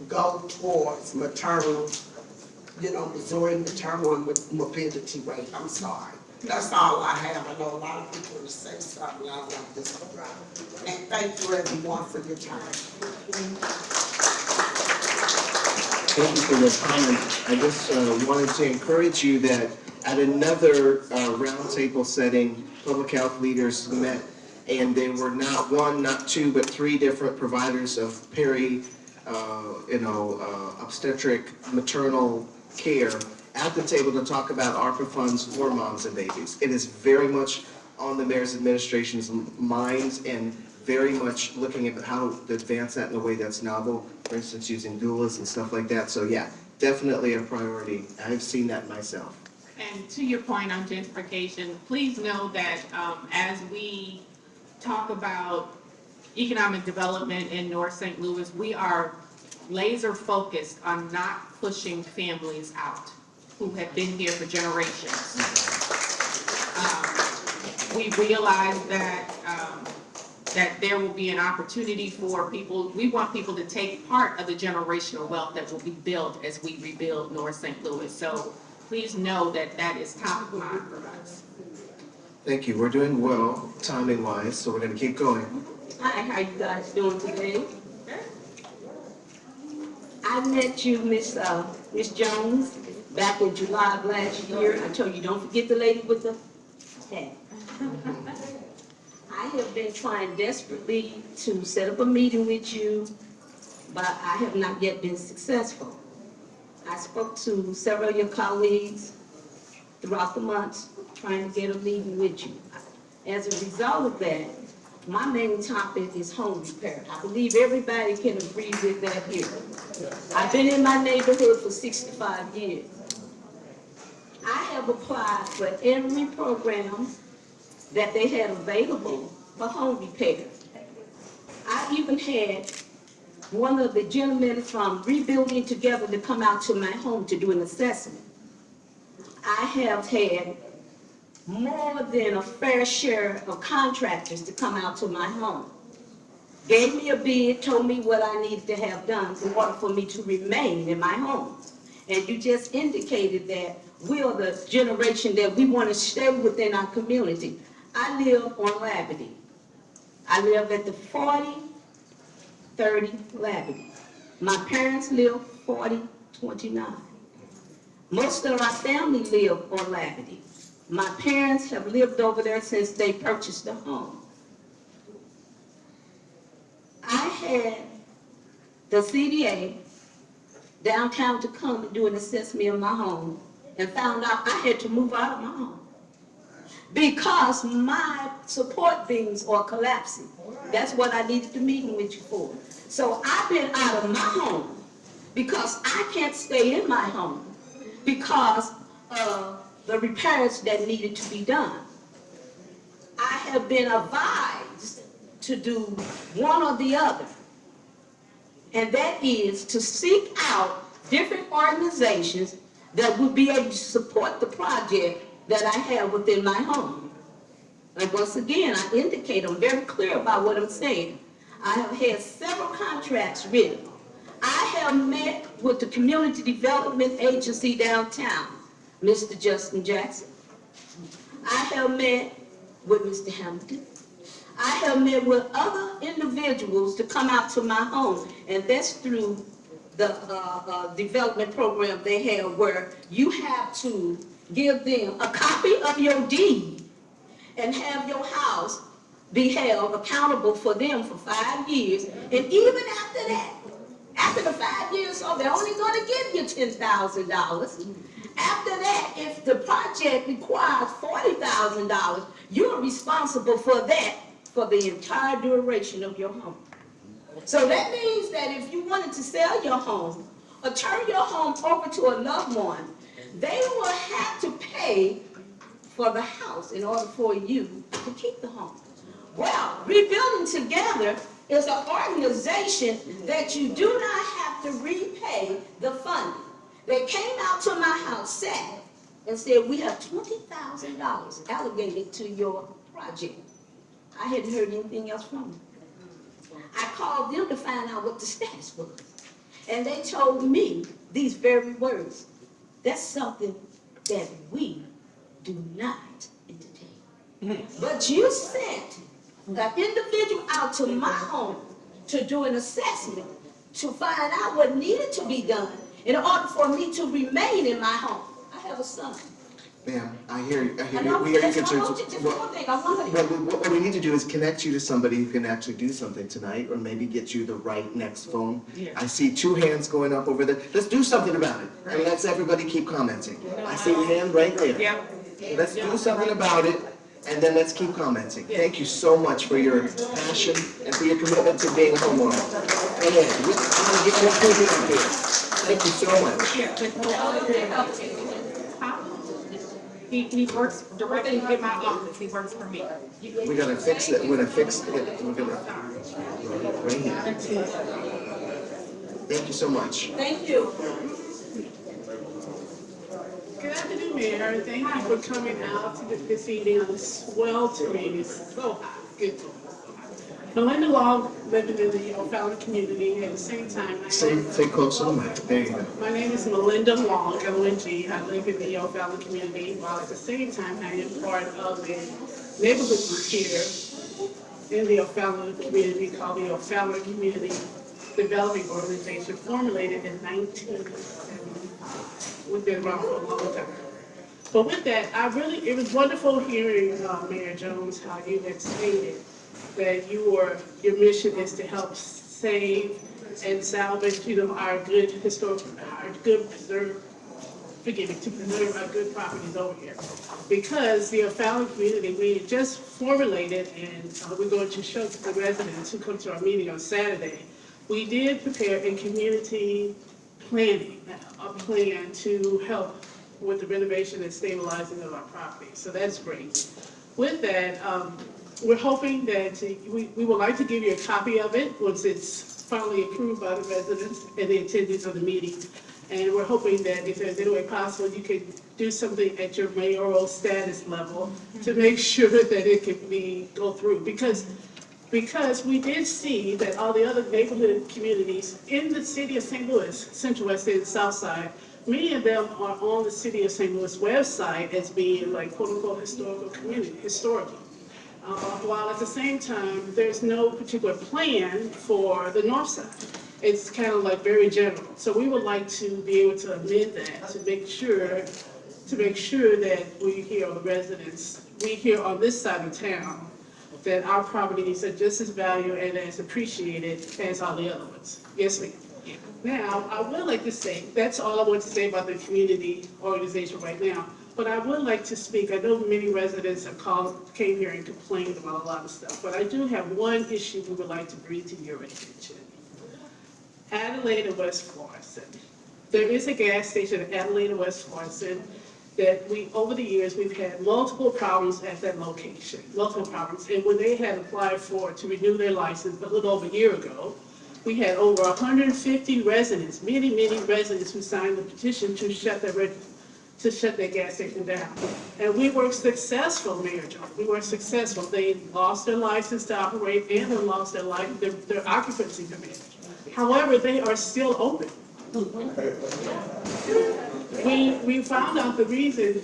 go towards maternal, Missouri maternal morbidity rate. I'm sorry. That's all I have. I know a lot of people want to say something. I don't want this to drop. And thank you everyone for your time. Thank you for your comment. I just wanted to encourage you that at another roundtable setting, public health leaders met, and there were not one, not two, but three different providers of obstetric, maternal care at the table to talk about ARPA funds for moms and babies. It is very much on the mayor's administration's minds and very much looking at how to advance that in a way that's novel, for instance, using doulas and stuff like that. So yeah, definitely a priority. I've seen that myself. And to your point on gentrification, please know that as we talk about economic development in North St. Louis, we are laser focused on not pushing families out who have been here for generations. We realize that that there will be an opportunity for people, we want people to take part of the generational wealth that will be built as we rebuild North St. Louis. So please know that that is top of mind for us. Thank you. We're doing well, timing-wise, so we're going to keep going. Hi, how you guys doing today? I met you, Miss Jones, back in July of last year. I told you, don't forget the lady with the hat. I have been trying desperately to set up a meeting with you, but I have not yet been successful. I spoke to several of your colleagues throughout the months, trying to get a meeting with you. As a result of that, my main topic is home repair. I believe everybody can agree with that here. I've been in my neighborhood for 65 years. I have applied for every program that they had available for home repair. I even had one of the gentlemen from Rebuilding Together to come out to my home to do an assessment. I have had more than a fair share of contractors to come out to my home. Gave me a bid, told me what I needed to have done in order for me to remain in my home. And you just indicated that we are the generation that we want to stay within our community. I live on Labadee. I live at the 4030 Labadee. My parents live 4029. Most of our family live on Labadee. My parents have lived over there since they purchased the home. I had the CDA downtown to come and do an assessment of my home and found out I had to move out of my home because my support beams are collapsing. That's what I needed the meeting with you for. So I've been out of my home because I can't stay in my home because of the repairs that needed to be done. I have been advised to do one or the other, and that is to seek out different organizations that would be able to support the project that I have within my home. And once again, I indicate, I'm very clear about what I'm saying. I have had several contracts written. I have met with the Community Development Agency downtown, Mr. Justin Jackson. I have met with Mr. Hamilton. I have met with other individuals to come out to my home, and that's through the development program they have where you have to give them a copy of your deed and have your house be held accountable for them for 5 years. And even after that, after the 5 years, so they're only going to give you $10,000. After that, if the project requires $40,000, you're responsible for that for the entire duration of your home. So that means that if you wanted to sell your home or turn your home over to a loved one, they will have to pay for the house in order for you to keep the home. Well, Rebuilding Together is an organization that you do not have to repay the funding. They came out to my house, sat, and said, we have $20,000 allocated to your project. I hadn't heard anything else from them. I called them to find out what the status was. And they told me these very words. That's something that we do not entertain. But you sent an individual out to my home to do an assessment to find out what needed to be done in order for me to remain in my home. I have a son. Ma'am, I hear you. I know, We hear your that's one concerns. more thing I want to What we need to do is connect you to somebody who can actually do something tonight, or maybe get you the right next phone. Yeah. I see 2 hands going up over there. Let's do something about it, and let's everybody keep commenting. I see a hand right there. Yeah. Let's do something about it, and then let's keep commenting. Thank you so much for your passion and for your commitment to being a homeowner. Go ahead. I'm going to get more people out there. Thank you so much. He works directly in my office. He works for me. We gotta fix it. We're gonna fix it. We're gonna right here. Thank you so much. Thank you. Good afternoon, Mayor. Thank you for coming out to this evening on this swell terrain. It's so hot. Good. Melinda Long, living in the O'Fallon community, at the same time, Say close to the mic. There you go. my name is Melinda Long, L-O-N-G. I live in the O'Fallon community, while at the same time, I am part of a neighborhood group here in the O'Fallon community called the O'Fallon Community Development Organization, formulated in 1975. We've been around for a long time. But with that, it was wonderful hearing Mayor Jones, how you had stated that your mission is to help save and salvage, our good preserve our good properties over here. Because the O'Fallon community, we just formulated, and we're going to show to the residents who come to our meeting on Saturday, we did prepare a community planning, a plan to help with the renovation and stabilizing of our property. So that's great. With that, we're hoping that we would like to give you a copy of it once it's finally approved by the residents and the attendees of the meeting. And we're hoping that if there's any way possible, you could do something at your mayoral status level to make sure that it can go through. Because we did see that all the other neighborhood communities in the city of St. Louis, Central West and South Side, many of them are on the city of St. Louis website as being like quote unquote historical. While at the same time, there's no particular plan for the north side. It's kind of like very general. So we would like to be able to amend that to make sure that we hear on the residents, we hear on this side of town, that our properties are just as valued and as appreciated as all the other ones. Yes, ma'am. Now, I would like to say, that's all I want to say about the community organization right now. But I would like to speak, I know many residents have came here and complained about a lot of stuff, but I do have one issue we would like to bring to your attention. Adelaide and West Florissant. There is a gas station at Adelaide and West Florissant that over the years, we've had multiple problems at that location, multiple problems. And when they had applied to renew their license a little over a year ago, we had over 150 residents, many residents who signed the petition to shut their gas station down. And we were successful, Mayor Jones. We were successful. They lost their license to operate and they lost their occupancy permit. However, they are still open. We found out the reason.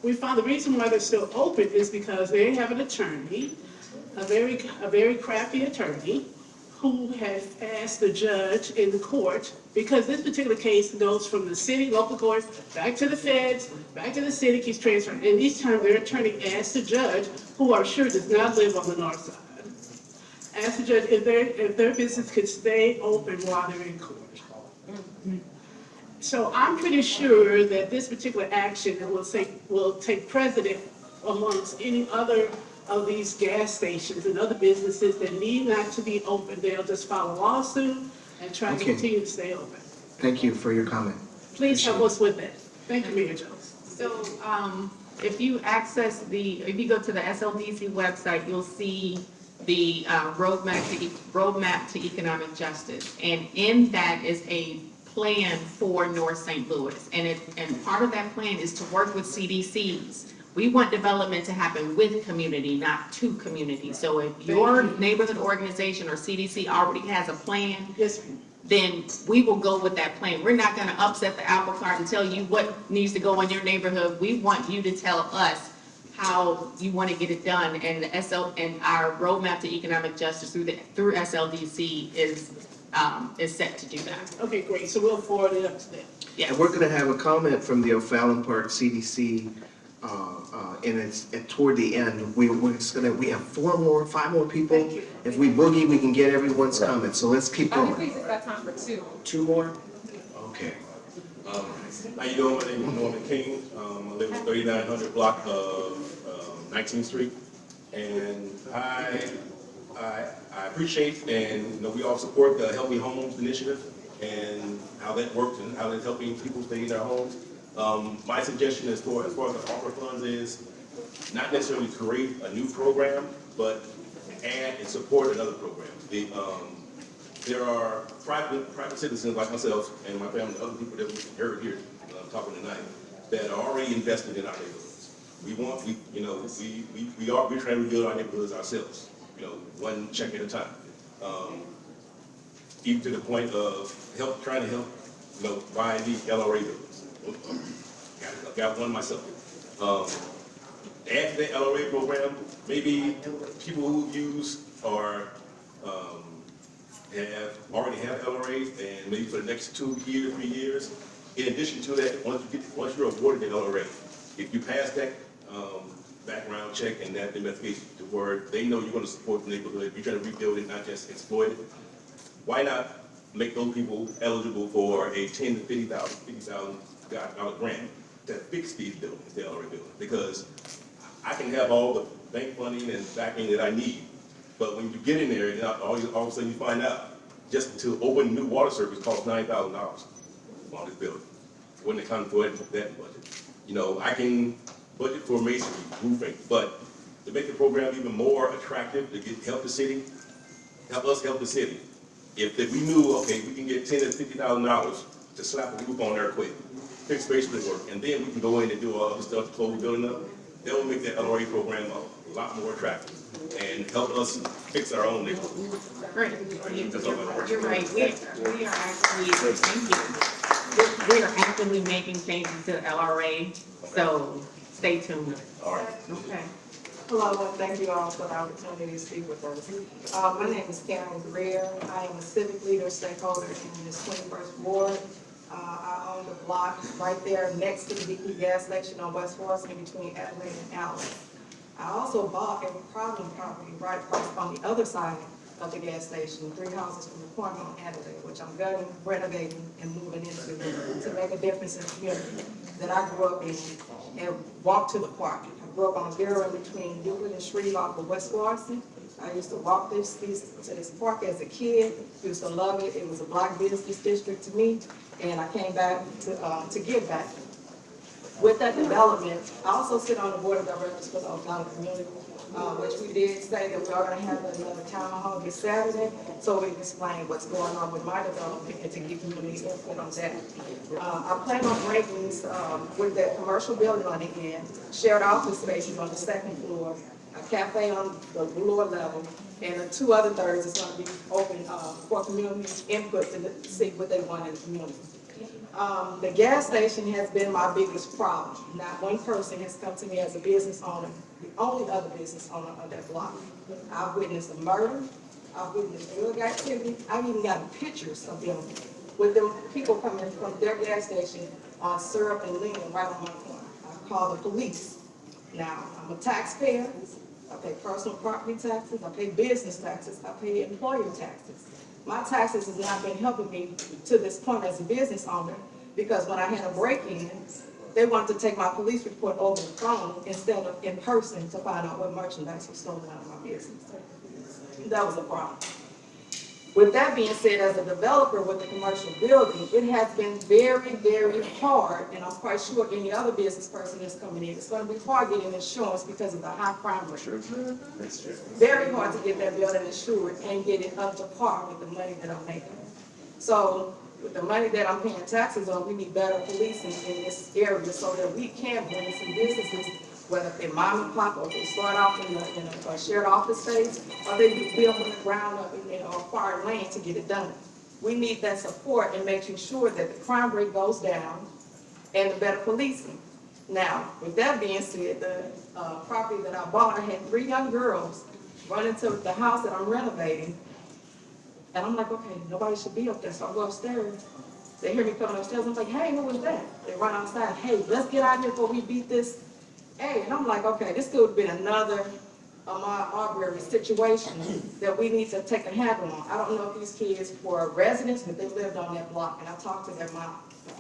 We found the reason why they're still open is because they have an attorney, a very crafty attorney, who has asked the judge in the court, because this particular case goes from the city, local court, back to the feds, back to the city, keeps transferring. And each time their attorney asked the judge, who I'm sure does not live on the north side, asked the judge if their business could stay open while they're in court. So I'm pretty sure that this particular action will take precedent amongst any other of these gas stations and other businesses that need not to be open. They'll just file a lawsuit and try to continue to stay open. Thank you for your comment. Please help us with that. Thank you, Mayor Jones. So, if you go to the SLDC website, you'll see the roadmap to economic justice. And in that is a plan for North St. Louis. And part of that plan is to work with CDCs. We want development to happen with community, not to community. So if your neighborhood organization or CDC already has a plan, then we will go with that plan. We're not gonna upset the apple cart and tell you what needs to go in your neighborhood. We want you to tell us how you want to get it done, and our roadmap to economic justice through SLDC is set to do that. Okay, great. So we'll forward it up to them. Yeah. And we're going to have a comment from the O'Fallon Park CDC, and it's toward the end. We have 5 more people. If we boogie, we can get everyone's comment. So let's keep going. Please, it's got time for 2. 2 more? Okay. How you doing? My name is Norman King. I live at 3900 block of 19th Street, and I appreciate and we all support the Healthy Homes initiative and how that works and how that's helping people stay in their homes. My suggestion as far as the ARPA funds is not necessarily create a new program, but add and support another program. There are private citizens like myself and my family, other people that we heard here talking tonight, that are already invested in our neighborhoods. We're trying to build our neighborhoods ourselves. one check at a time. Even to the point of trying to help, buying these LRA buildings. Got one myself. Add to the LRA program, maybe people who use or already have LRAs, and maybe for the next 2 years, 3 years. In addition to that, once you're awarded the LRA, if you pass that background check and that investigation to where they know you're going to support the neighborhood, you're trying to rebuild it, not just exploit it. Why not make those people eligible for a $10,000 to $50,000 grant to fix these buildings, the LRA buildings? Because I can have all the bank funding and backing that I need, but when you get in there, and all of a sudden you find out, just to open a new water service costs $9,000 on this building. When it comes to that budget. I can budget for masonry, roofing, but to make the program even more attractive, to help the city, help the city. If we knew, okay, we can get $10,000 to $50,000 to slap a roof on there quick, fix basement work, and then we can go in and do all the stuff to close the building up, that will make that LRA program a lot more attractive and help us fix our own neighborhood. Great. You're right. We are actually, thank you. We are actively making changes to LRA, so stay tuned. All right. Okay. Hello, and thank you all for the opportunity to speak with us. My name is Karen Greer. I am a civic leader, stakeholder in this 21st Ward. I own the block right there next to the BP gas station on West 4th Street between Adelaide and Allen. I also bought a problem property right across on the other side of the gas station, 3 houses from the corner on Adelaide, which I'm gutting, renovating, and moving into to make a difference in the community that I grew up in and walked to the park. I grew up on a barrel between Euclid and Shreve off of West Florissant. I used to walk to this park as a kid, used to love it. It was a black business district to me, and I came back to give back. With that development, I also sit on the board of directors for the Oklahoma community, which we did say that we are going to have another town hall this Saturday, so we can explain what's going on with my development and to give community input on that. I plan on breaking with that commercial building on the end, shared office spaces on the second floor, a cafe on the lower level, and the 2 other thirds is going to be open for community input to see what they want in the community. The gas station has been my biggest problem. Not one person has come to me as a business owner, the only other business owner on that block. I've witnessed a murder, I've witnessed drug activity, I've even gotten pictures of them with them people coming from their gas station on Syrup and Lincoln right on my corner. I call the police. Now, I'm a taxpayer, I pay personal property taxes, I pay business taxes, I pay employer taxes. My taxes has not been helping me to this point as a business owner, because when I had a break-in, they wanted to take my police report over the phone instead of in person to find out what merchandise was stolen out of my business. That was a problem. With that being said, as a developer with a commercial building, it has been very, very hard, and I'm quite sure any other business person that's coming in, it's going to be hard getting insurance because of the high crime rate. Very hard to get that building insured and get it up to par with the money that I'm making. So with the money that I'm paying taxes on, we need better policing in this area so that we can bring some businesses, whether they're mom and pop or they start off in a shared office space, or they build from the ground up in a far lane to get it done. We need that support in making sure that the crime rate goes down and the better policing. Now, with that being said, the property that I bought, I had 3 young girls run into the house that I'm renovating. And I'm like, okay, nobody should be up there, so I go upstairs. They hear me coming upstairs, I'm like, hey, who was that? They run outside, hey, let's get out here before we beat this. Hey, and I'm like, okay, this could have been another Ahmaud Arbery situation that we need to take a handle on. I don't know if these kids were residents, but they lived on that block, and I talked to their mom.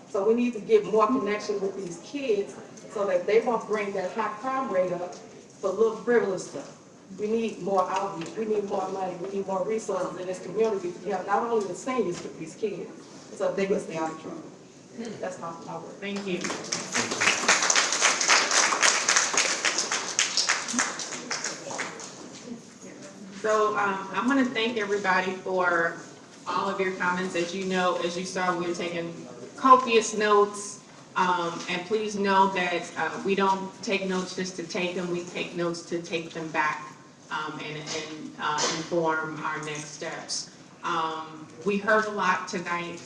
So we need to get more connection with these kids so that they won't bring that high crime rate up for little frivolous stuff. We need more outreach, we need more money, we need more resources in this community to help not only the seniors, but these kids, so they can stay out of trouble. That's my work. Thank you. So I want to thank everybody for all of your comments. As you know, as you saw, we were taking copious notes. And please know that we don't take notes just to take them, we take notes to take them back and inform our next steps. We heard a lot tonight,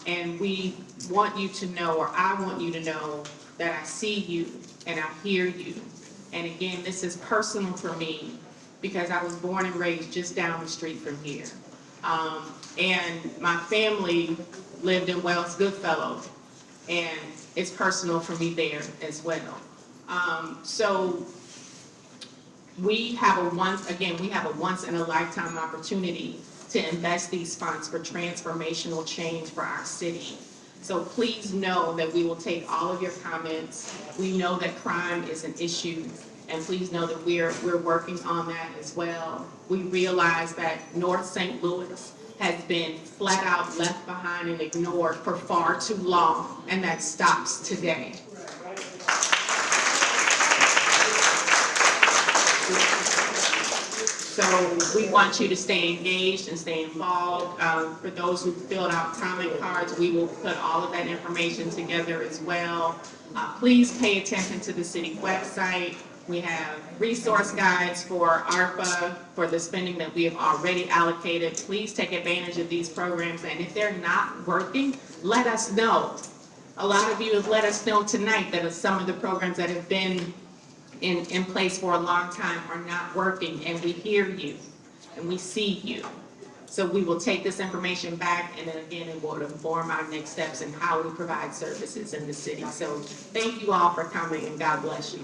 and we want you to know, or I want you to know, that I see you and I hear you. And again, this is personal for me because I was born and raised just down the street from here. And my family lived in Wells Goodfellow, and it's personal for me there as well. So we have a once in a lifetime opportunity to invest these funds for transformational change for our city. So please know that we will take all of your comments. We know that crime is an issue, and please know that we're working on that as well. We realize that North St. Louis has been flat out left behind and ignored for far too long, and that stops today. So we want you to stay engaged and stay involved. For those who filled out comment cards, we will put all of that information together as well. Please pay attention to the city website. We have resource guides for ARPA, for the spending that we have already allocated. Please take advantage of these programs, and if they're not working, let us know. A lot of you have let us know tonight that some of the programs that have been in place for a long time are not working, and we hear you and we see you. So we will take this information back, and then again, it will inform our next steps and how we provide services in the city. So thank you all for coming, and God bless you.